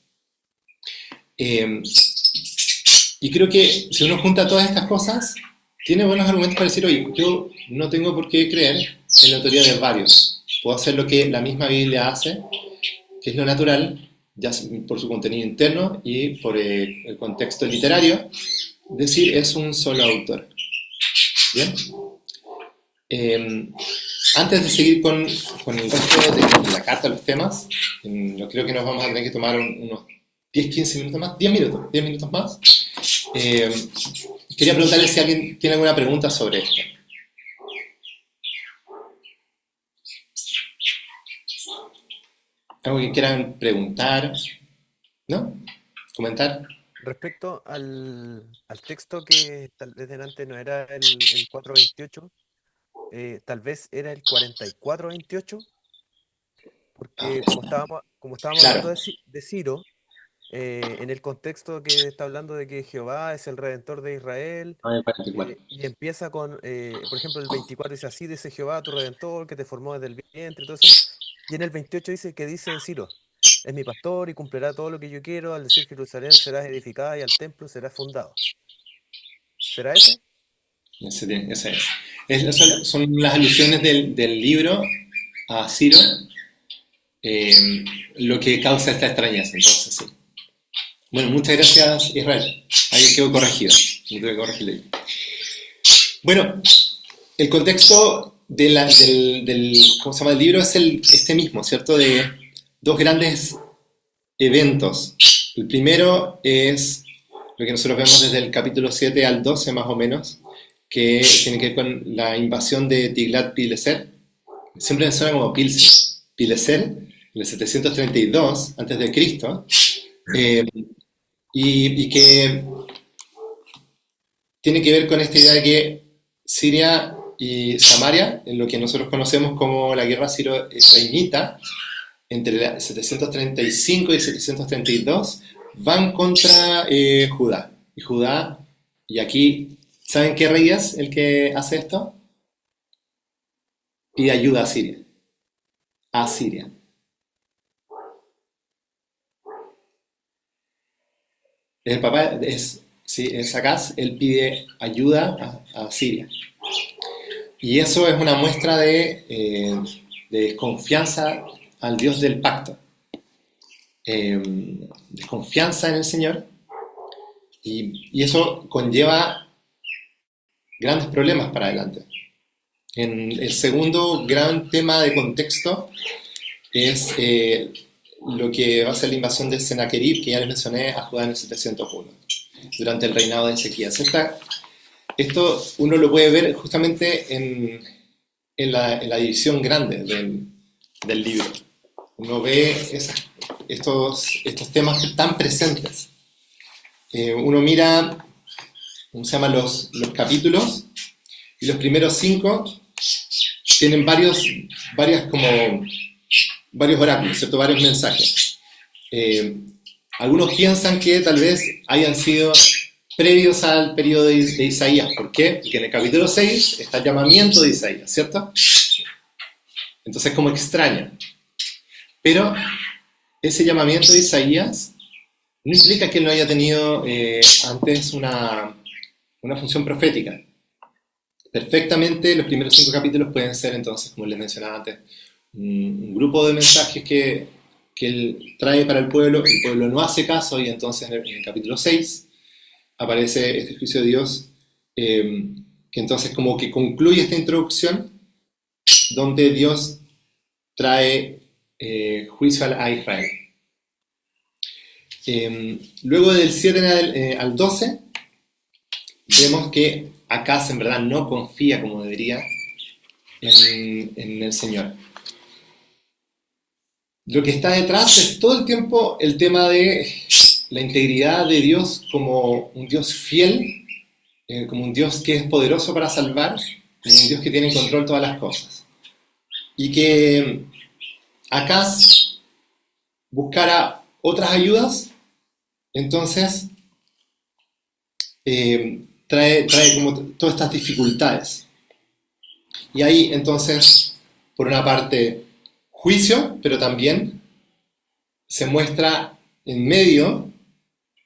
Y creo que si uno junta todas estas cosas, tiene buenos argumentos para decir, oye, yo no tengo por qué creer en la autoría de varios. Puedo hacer lo que la misma Biblia hace, que es lo natural, ya por su contenido interno y por el contexto literario, decir es un solo autor. ¿Bien? Antes de seguir con el resto de la carta, los temas, yo creo que nos vamos a tener que tomar unos 10-15 minutos más, 10 minutos más. Quería preguntarle si alguien tiene alguna pregunta sobre esto. ¿Algo que quieran preguntar? ¿No? ¿Comentar? Respecto al texto que tal vez delante no era el 428, tal vez era el 4428, porque como estábamos Claro. hablando de Ciro, en el contexto que está hablando de que Jehová es el Redentor de Israel, El 44. y empieza con, por ejemplo, el 24 dice así, dice Jehová tu Redentor, que te formó desde el vientre y todo eso, y en el 28 dice que dice Ciro, es mi pastor y cumplirá todo lo que yo quiero, al decir Jerusalén serás edificada y al templo será fundado. ¿Será ese? Ese es. Son las alusiones del libro a Ciro, lo que causa esta extrañeza. Entonces, sí. Bueno, muchas gracias, Israel. Ahí quedó corregido. No tuve que corregirlo. Bueno, el contexto ¿cómo se llama? El libro es este mismo, ¿cierto? De dos grandes eventos. El primero es lo que nosotros vemos desde el capítulo 7 al 12 más o menos, que tiene que ver con la invasión de Tiglat-Pileser. Siempre me suena como Pileser, en el 732 a.C., y que tiene que ver con esta idea de que Siria y Samaria, en lo que nosotros conocemos como la guerra siro-israelita, entre el 735 y el 732, van contra Judá. Y Judá, y aquí, ¿saben qué rey es el que hace esto? Pide ayuda a Siria. A Siria. El papá es Acaz, él pide ayuda a Siria. Y eso es una muestra de desconfianza al Dios del pacto. Desconfianza en el Señor. Y eso conlleva grandes problemas para adelante. El segundo gran tema de contexto es lo que va a ser la invasión de Sennacherib, que ya les mencioné, a Judá en el 701, durante el reinado de Ezequías. Esto uno lo puede ver justamente en la división grande del libro. Uno ve estos temas tan presentes. Uno mira, ¿cómo se llama? Los capítulos, y los primeros 5 tienen varios oráculos, ¿cierto? Varios mensajes. Algunos piensan que tal vez hayan sido previos al periodo de Isaías. ¿Por qué? Porque en el capítulo 6 está el llamamiento de Isaías, ¿cierto? Entonces, como extraño. Pero ese llamamiento de Isaías no implica que él no haya tenido antes una función profética. Perfectamente, los primeros 5 capítulos pueden ser, entonces, como les mencionaba antes, un grupo de mensajes que él trae para el pueblo no hace caso, y entonces en el capítulo 6 aparece este juicio de Dios, que entonces como que concluye esta introducción, donde Dios trae juicio a Israel. Luego del 7 al 12, vemos que Acaz en verdad no confía como debería en el Señor. Lo que está detrás es todo el tiempo el tema de la integridad de Dios como un Dios fiel, como un Dios que es poderoso para salvar, como un Dios que tiene en control todas las cosas. Y que Acaz buscara otras ayudas, entonces trae como todas estas dificultades. Y ahí entonces, por una parte, juicio, pero también se muestra en medio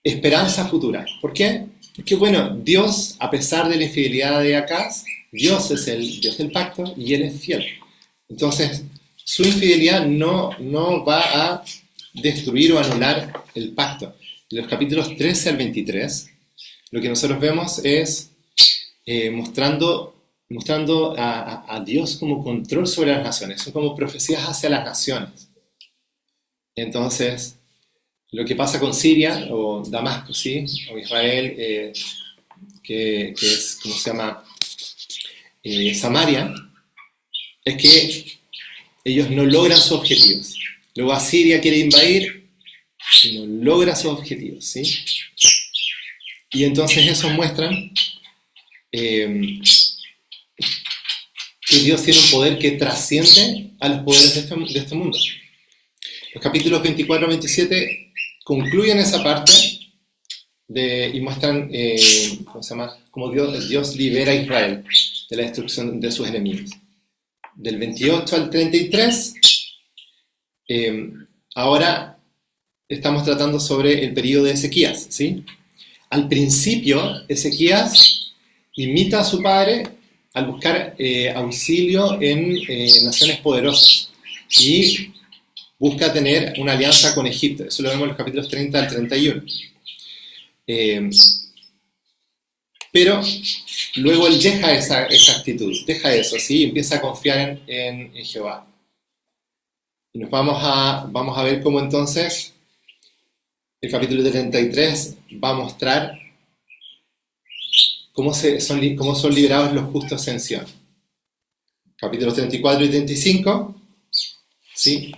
esperanza futura. ¿Por qué? Porque bueno, Dios, a pesar de la infidelidad de Acaz, Dios es el Dios del pacto y Él es fiel. Entonces, su infidelidad no va a destruir o anular el pacto. En los capítulos 13 al 23, lo que nosotros vemos es mostrando a Dios como control sobre las naciones. Son como profecías hacia las naciones. Entonces, lo que pasa con Siria, o Damasco, ¿sí? O Israel, que es, ¿cómo se llama? Samaria, es que ellos no logran sus objetivos. Luego Asiria quiere invadir y no logra sus objetivos, ¿sí? Y entonces eso muestran que Dios tiene un poder que trasciende a los poderes de este mundo. Los capítulos 24 a 27 concluyen esa parte y muestran ¿cómo se llama? Cómo Dios libera a Israel de la destrucción de sus enemigos. Del 28 al 33, ahora estamos tratando sobre el periodo de Ezequías, ¿sí? Al principio, Ezequías imita a su padre al buscar auxilio en naciones poderosas y busca tener una alianza con Egipto. Eso lo vemos en los capítulos 30 al 31. Pero luego él deja esa actitud, deja eso, ¿sí? Y empieza a confiar en Jehová. Y nos vamos a ver cómo entonces el capítulo 33 va a mostrar cómo son liberados los justos en Sión. Capítulos 34 y 35, ¿sí?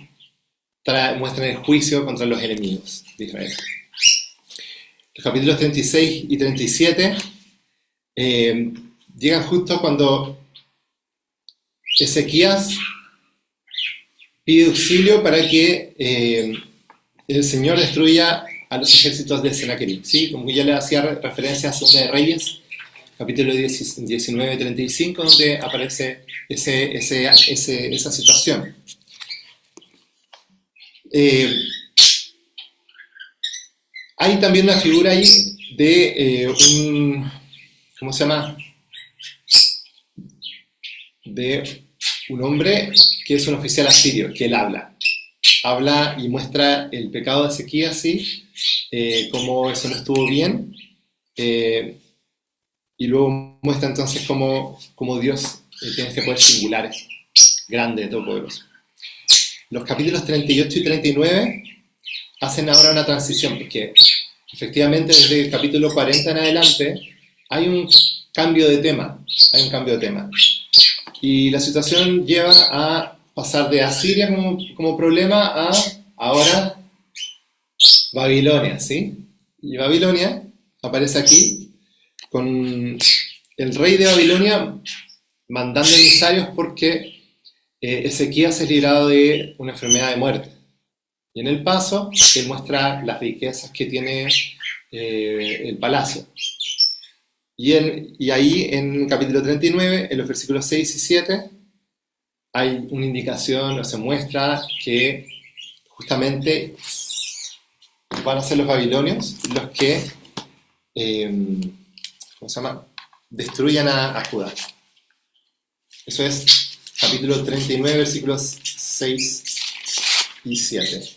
Muestran el juicio contra los enemigos de Israel. Los capítulos 36 y 37 llegan justo cuando Ezequías pide auxilio para que el Señor destruya a los ejércitos de Sennacherib, ¿sí? Como ya le hacía referencia a Segunda de Reyes, capítulo 19-35, donde aparece esa situación. Hay también una figura ahí de ¿cómo se llama? De un hombre que es un oficial asirio, que él habla y muestra el pecado de Ezequías, ¿sí? Cómo eso no estuvo bien, y luego muestra entonces cómo Dios tiene este poder singular, grande, todopoderoso. Los capítulos 38 y 39 hacen ahora una transición, porque efectivamente desde el capítulo 40 en adelante hay un cambio de tema, y la situación lleva a pasar de Asiria como problema a ahora Babilonia, ¿sí? Y Babilonia aparece aquí con el rey de Babilonia mandando emisarios porque Ezequías es librado de una enfermedad de muerte. Y en el paso, él muestra las riquezas que tiene el palacio. Y ahí en el capítulo 39, en los versículos 6 y 7, hay una indicación, o se muestra que justamente van a ser los babilonios los que, ¿cómo se llama?, destruyan a Judá. Eso es capítulo 39, versículos 6 y 7.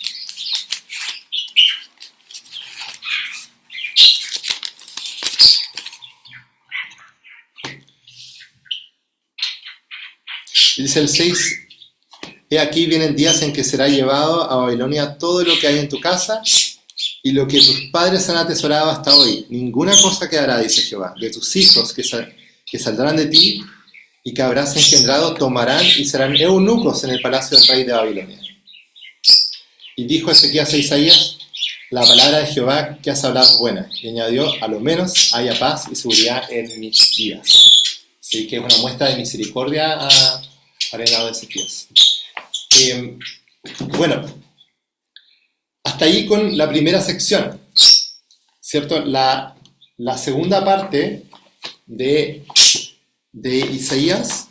Dice el 6, he aquí vienen días en que será llevado a Babilonia todo lo que hay en tu casa y lo que tus padres han atesorado hasta hoy. Ninguna cosa quedará, dice Jehová, de tus hijos que saldrán de ti y que habrás engendrado tomarán y serán eunucos en el palacio del rey de Babilonia. Y dijo Ezequías a Isaías, la palabra de Jehová que has hablado es buena. Y añadió, a lo menos haya paz y seguridad en mis días. Así que es una muestra de misericordia al reinado de Ezequías. Bueno, hasta ahí con la primera sección, ¿cierto? La segunda parte de Isaías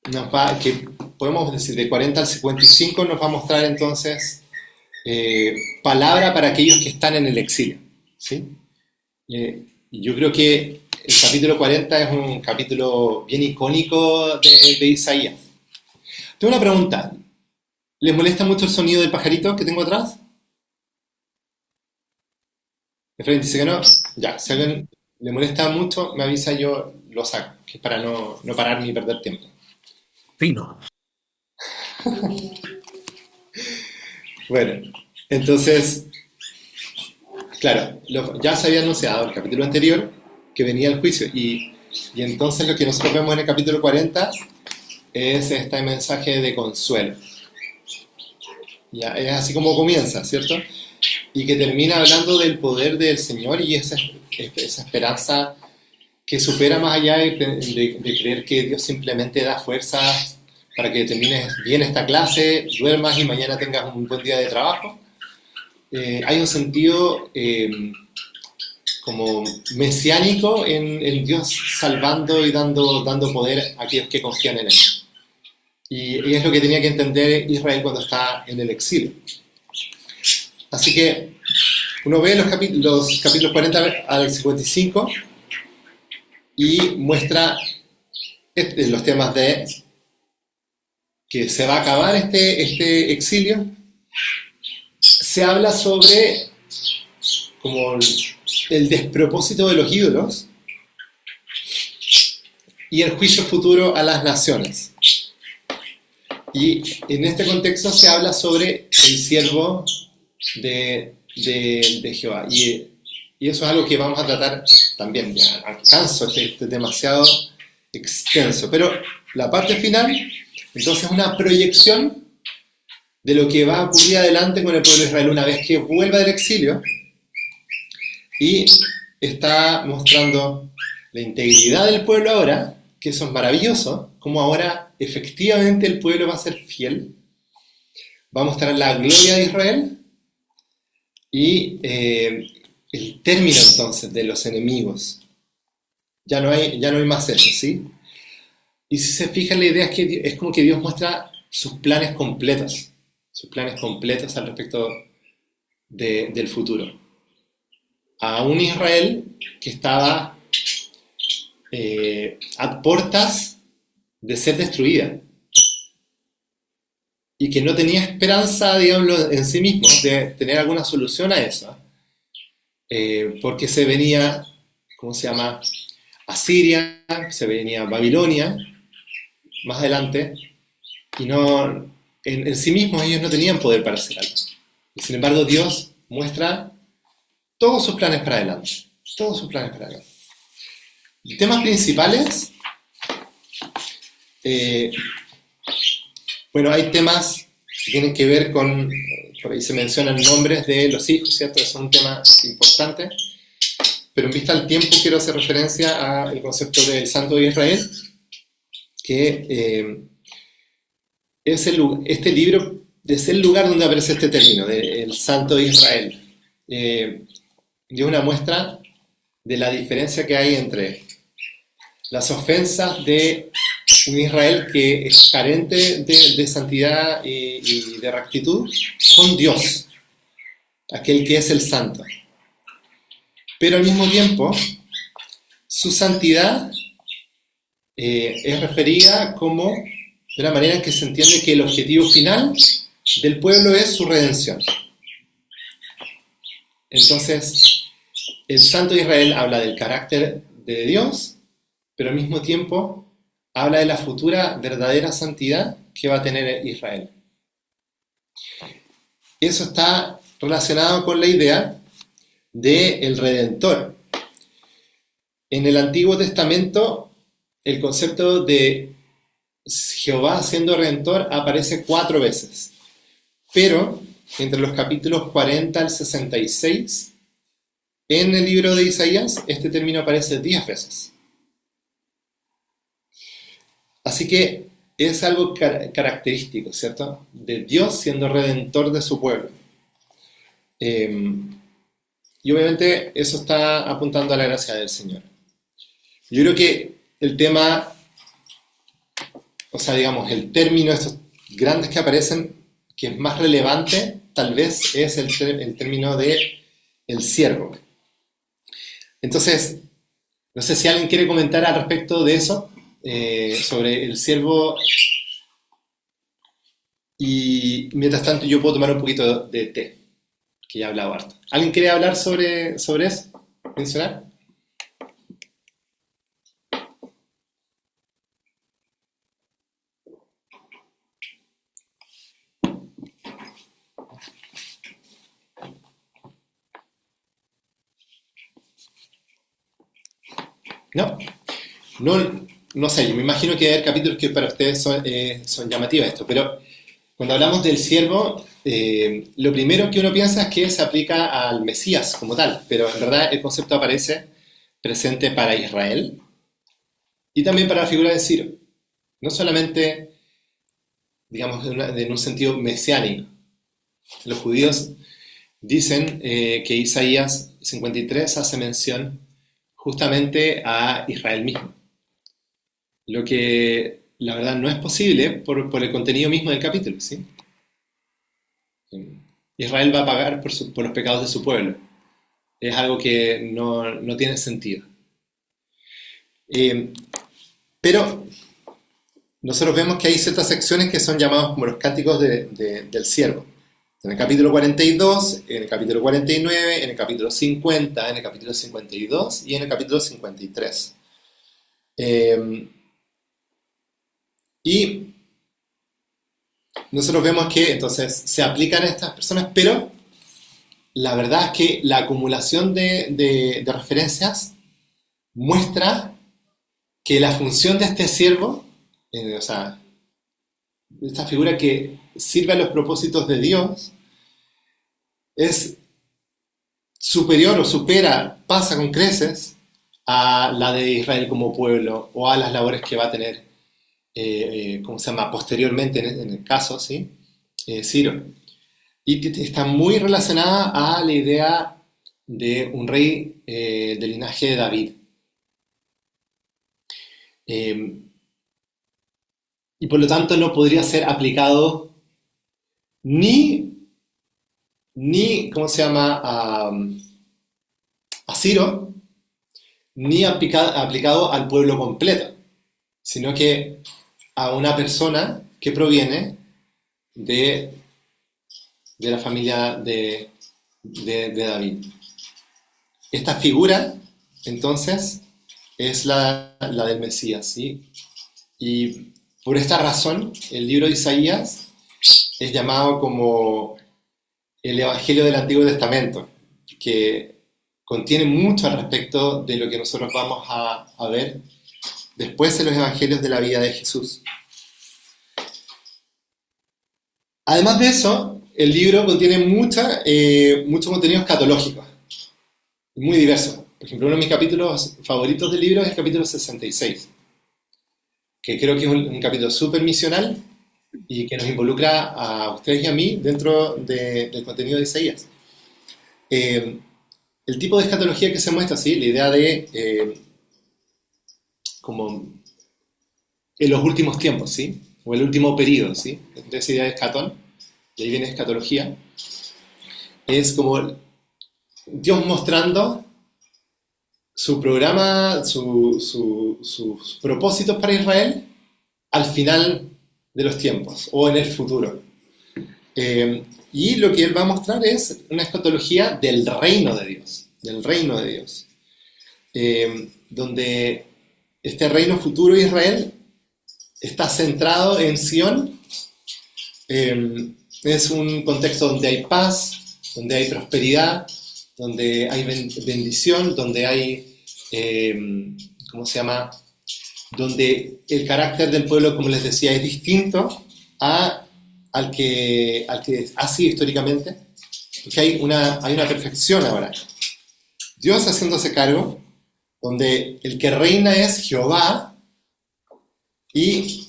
nos va, que podemos decir de 40 al 55, nos va a mostrar entonces palabra para aquellos que están en el exilio, ¿sí? Yo creo que el capítulo 40 es un capítulo bien icónico de Isaías. Tengo una pregunta. ¿Les molesta mucho el sonido del pajarito que tengo atrás? Efraín dice que no. Ya, si a alguien le molesta mucho, me avisa, yo lo saco, que es para no parar ni perder tiempo. Fino. Bueno, entonces, claro, ya se había anunciado en el capítulo anterior que venía el juicio y entonces lo que nosotros vemos en el capítulo 40 es este mensaje de consuelo. Ya, es así como comienza, ¿cierto? Y que termina hablando del poder del Señor y esa esperanza que supera más allá de creer que Dios simplemente da fuerzas para que termines bien esta clase, duermas y mañana tengas un buen día de trabajo. Hay un sentido como mesiánico en Dios salvando y dando poder a aquellos que confían en Él. Y es lo que tenía que entender Israel cuando está en el exilio. Así que uno ve los capítulos 40 al 55 y muestra los temas de que se va a acabar este exilio. Se habla sobre como el despropósito de los ídolos y el juicio futuro a las naciones. Y en este contexto se habla sobre el siervo de Jehová. Y eso es algo que vamos a tratar también. Ya alcanzo, este es demasiado extenso. Pero la parte final, entonces, es una proyección de lo que va a ocurrir adelante con el pueblo de Israel una vez que vuelva del exilio. Y está mostrando la integridad del pueblo ahora, que eso es maravilloso, como ahora efectivamente el pueblo va a ser fiel, va a mostrar la gloria de Israel y el término entonces de los enemigos. Ya no hay más eso, ¿sí? Y si se fijan, la idea es que es como que Dios muestra sus planes completos al respecto del futuro. A un Israel que estaba a puertas de ser destruida y que no tenía esperanza, digamos, en sí mismo de tener alguna solución a eso, porque se venía, ¿cómo se llama?, Asiria, se venía Babilonia más adelante, y no, en sí mismos ellos no tenían poder para hacer algo. Y sin embargo Dios muestra todos sus planes para adelante, Los temas principales, bueno, hay temas que tienen que ver con por ahí se mencionan nombres de los hijos, ¿cierto? Eso es un tema importante. Pero en vista del tiempo quiero hacer referencia al concepto del Santo de Israel, que este libro es el lugar donde aparece este término, del Santo de Israel. Y una muestra de la diferencia que hay entre las ofensas de un Israel que es carente de santidad y de rectitud con Dios, aquel que es el santo. Pero al mismo tiempo, su santidad es referida como de la manera en que se entiende que el objetivo final del pueblo es su redención. Entonces, el Santo de Israel habla del carácter de Dios, pero al mismo tiempo habla de la futura verdadera santidad que va a tener Israel. Eso está relacionado con la idea del Redentor. En el Antiguo Testamento, el concepto de Jehová siendo Redentor aparece 4 veces, pero entre los capítulos 40 al 66, en el libro de Isaías, este término aparece 10 veces. Así que es algo característico, ¿cierto? De Dios siendo redentor de su pueblo. Y obviamente eso está apuntando a la gracia del Señor. Yo creo que el tema, o sea, digamos, el término, estos grandes que aparecen, que es más relevante, tal vez es el término de el siervo. Entonces, no sé si alguien quiere comentar al respecto de eso, sobre el siervo, y mientras tanto yo puedo tomar un poquito de té, que ya he hablado harto. ¿Alguien quiere hablar sobre eso? ¿Mencionar? No sé, yo me imagino que hay capítulos que para ustedes son llamativos esto, pero cuando hablamos del siervo, lo primero que uno piensa es que se aplica al Mesías como tal, pero en verdad el concepto aparece presente para Israel y también para la figura de Ciro. No solamente, digamos, en un sentido mesiánico. Los judíos dicen que Isaías 53 hace mención justamente a Israel mismo. Lo que la verdad no es posible por el contenido mismo del capítulo, ¿sí? Israel va a pagar por los pecados de su pueblo. Es algo que no tiene sentido. Pero nosotros vemos que hay ciertas secciones que son llamadas como los cánticos del siervo. En el capítulo 42, en el capítulo 49, en el capítulo 50, en el capítulo 52 y en el capítulo 53. Y nosotros vemos que entonces se aplican a estas personas, pero la verdad es que la acumulación de referencias muestra que la función de este siervo, o sea, esta figura que sirve a los propósitos de Dios, es superior o pasa con creces a la de Israel como pueblo o a las labores que va a tener, ¿cómo se llama?, posteriormente en el caso, ¿sí? Ciro. Y que está muy relacionada a la idea de un rey del linaje de David. Y por lo tanto no podría ser aplicado ni ¿cómo se llama?, a Ciro, ni aplicado al pueblo completo, sino que a una persona que proviene de la familia de David. Esta figura, entonces, es la del Mesías, ¿sí? Y por esta razón, el libro de Isaías es llamado como el Evangelio del Antiguo Testamento, que contiene mucho al respecto de lo que nosotros vamos a ver después en los Evangelios de la vida de Jesús. Además de eso, el libro contiene mucho contenido escatológico, muy diverso. Por ejemplo, uno de mis capítulos favoritos del libro es el capítulo 66, que creo que es un capítulo súper misional y que nos involucra a ustedes y a mí dentro del contenido de Isaías. El tipo de escatología que se muestra, ¿sí? La idea de como en los últimos tiempos, ¿sí? O el último periodo, ¿sí? De esa idea de escatón, de ahí viene escatología, es como Dios mostrando su programa, sus propósitos para Israel al final de los tiempos o en el futuro. Y lo que él va a mostrar es una escatología del reino de Dios, donde este reino futuro de Israel está centrado en Sión. Es un contexto donde hay paz, donde hay prosperidad, donde hay bendición, donde hay, ¿cómo se llama? Donde el carácter del pueblo, como les decía, es distinto al que ha sido históricamente, porque hay una perfección ahora. Dios haciéndose cargo, donde el que reina es Jehová, y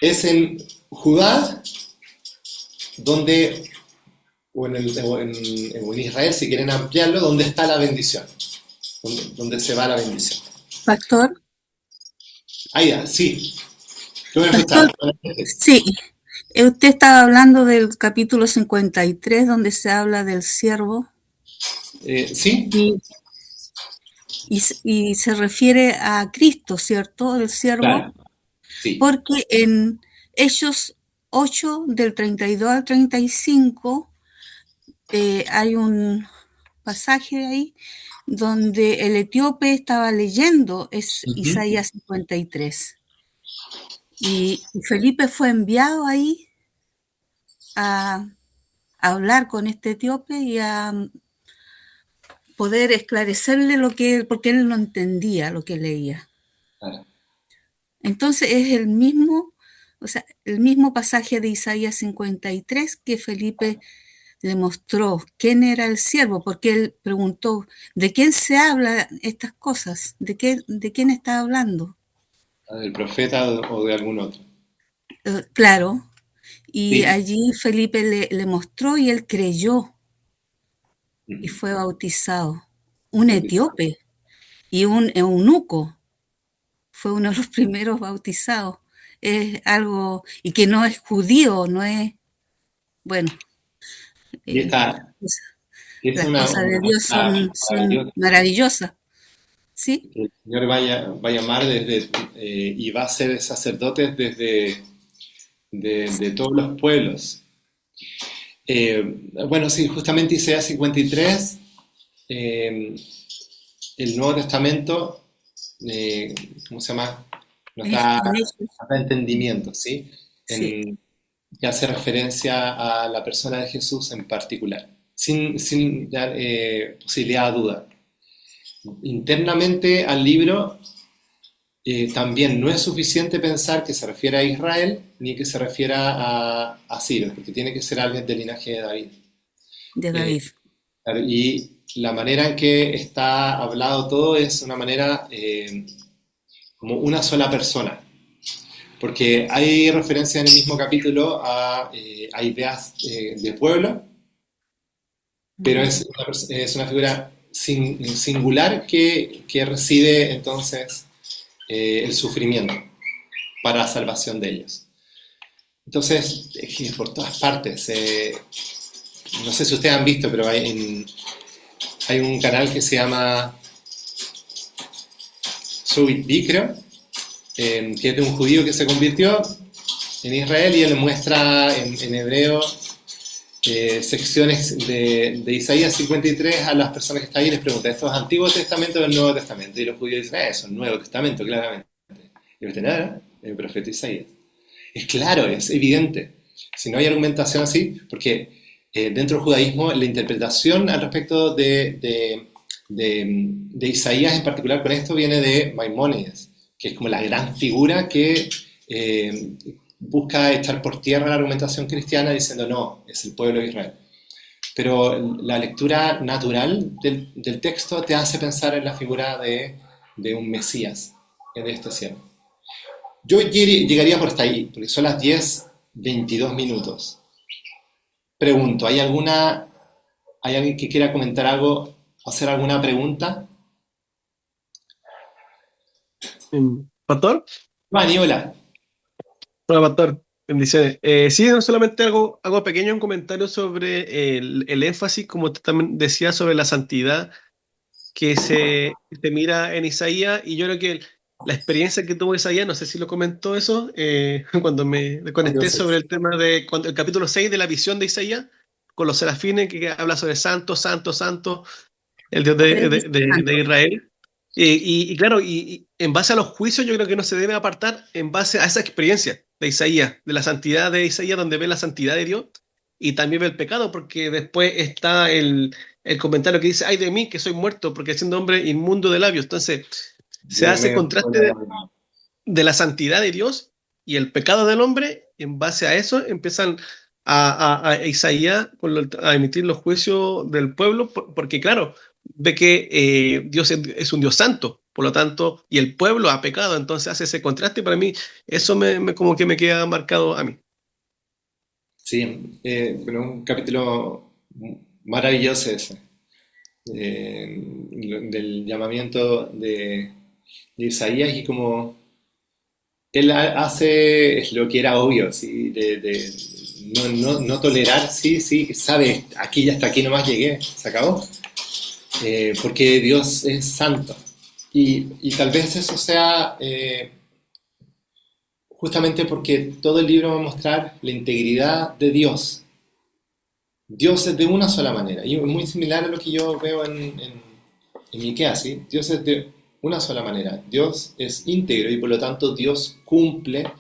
es en Judá, donde, o en Israel, si quieren ampliarlo, donde está la bendición, donde se va la bendición. Pastor, Aida, sí. ¿Qué voy a Pastor, escuchar? sí, usted estaba hablando del capítulo 53, donde se habla del siervo, Sí, y se refiere a Cristo, ¿cierto? El siervo, claro. Sí. porque en Hechos 8, del 32 al 35, hay un pasaje ahí donde el etíope estaba leyendo Isaías 53. Y Felipe fue enviado ahí a hablar con este etíope y a poder esclarecerle porque él no entendía lo que leía. Claro. Entonces es el mismo pasaje de Isaías 53 que Felipe le mostró quién era el siervo, porque él preguntó, ¿de quién se habla estas cosas? ¿De quién está hablando? ¿Del profeta o de algún otro? Claro, y Sí. allí Felipe le mostró y él creyó y fue bautizado. Un etíope y un eunuco fue uno de los primeros bautizados. Es algo, y que no es judío, no es, bueno, Y esta es las cosas de Dios son maravillosas, ¿sí? El Señor va a llamar y va a ser sacerdotes de todos los pueblos. Bueno, sí, justamente Isaías 53, el Nuevo Testamento, ¿cómo se llama? Nos da entendimiento, ¿sí? Sí. Que hace referencia a la persona de Jesús en particular, sin dar posibilidad a duda. Internamente al libro también no es suficiente pensar que se refiere a Israel ni que se refiera a Ciro, porque tiene que ser alguien del linaje de David. De David. Y la manera en que está hablado todo es una manera como una sola persona, porque hay referencia en el mismo capítulo a ideas de pueblo, pero es una figura singular que recibe entonces el sufrimiento para la salvación de ellos. Entonces, por todas partes, no sé si ustedes han visto, pero hay un canal que se llama Subit B, creo, que es de un judío que se convirtió en Israel y él muestra en hebreo secciones de Isaías 53 a las personas que están ahí y les pregunta, ¿esto es Antiguo Testamento o el Nuevo Testamento? Y los judíos dicen, eso es Nuevo Testamento, claramente. Y usted, nada, el profeta Isaías. Es claro, es evidente. Si no hay argumentación así, porque dentro del judaísmo la interpretación al respecto de Isaías en particular con esto viene de Maimónides, que es como la gran figura que busca echar por tierra la argumentación cristiana diciendo no, es el pueblo de Israel. Pero la lectura natural del texto te hace pensar en la figura de un Mesías, de este siervo. Yo llegaría por hasta ahí, porque son las 10:22 minutos. Pregunto, ¿hay alguien que quiera comentar algo, hacer alguna pregunta? ¿Pastor? Vani, hola. Hola, Pastor. Bendiciones. Sí, no solamente algo pequeño, un comentario sobre el énfasis, como usted también decía, sobre la santidad que se mira en Isaías, y yo creo que la experiencia que tuvo Isaías, no sé si lo comentó eso, cuando me conecté sobre el tema de el capítulo 6 de la visión de Isaías, con los serafines, que habla sobre santo, santo, santo, el Dios de Israel. Y claro, y en base a los juicios, yo creo que no se debe apartar en base a esa experiencia de Isaías, de la santidad de Isaías, donde ve la santidad de Dios y también ve el pecado, porque después está el comentario que dice: ay de mí, que soy muerto, porque siendo hombre inmundo de labios. Entonces, se hace contraste de la santidad de Dios y el pecado del hombre. En base a eso empiezan a Isaías a emitir los juicios del pueblo, porque claro, ve que Dios es un Dios santo, por lo tanto, y el pueblo ha pecado, entonces hace ese contraste, y para mí eso como que me queda marcado a mí. Sí, bueno, un capítulo maravilloso ese, del llamamiento de Isaías, y como él hace lo que era obvio, ¿sí? No tolerar, sí, sabe, aquí hasta aquí nomás llegué, se acabó, porque Dios es santo, y tal vez eso sea justamente porque todo el libro va a mostrar la integridad de Dios. Dios es de una sola manera, y es muy similar a lo que yo veo en Miqueas, ¿sí? Dios es de una sola manera, Dios es íntegro, y por lo tanto Dios cumple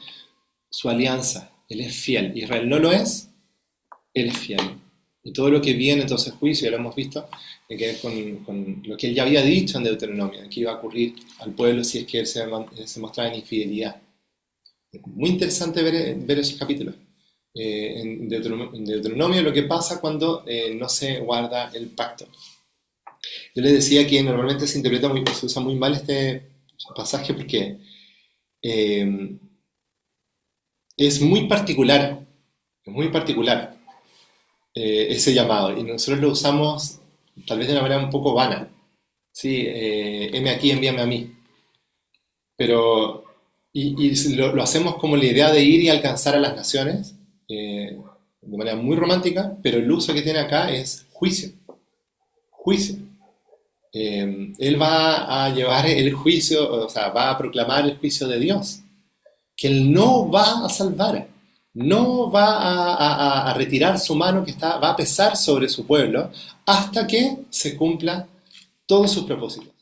su alianza, Él es fiel. Israel no lo es, Él es fiel. Y todo lo que viene entonces juicio, ya lo hemos visto, tiene que ver con lo que Él ya había dicho en Deuteronomio, que iba a ocurrir al pueblo si es que Él se mostraba en infidelidad. Muy interesante ver esos capítulos. En Deuteronomio, lo que pasa cuando no se guarda el pacto. Yo les decía que normalmente se usa muy mal este pasaje porque es muy particular ese llamado, y nosotros lo usamos tal vez de una manera un poco vana. Sí, heme aquí, envíame a mí. Pero lo hacemos como la idea de ir y alcanzar a las naciones, de manera muy romántica, pero el uso que tiene acá es juicio. Él va a llevar el juicio, o sea, va a proclamar el juicio de Dios, que Él no va a salvar, no va a retirar su mano va a pesar sobre su pueblo hasta que se cumpla todos sus propósitos.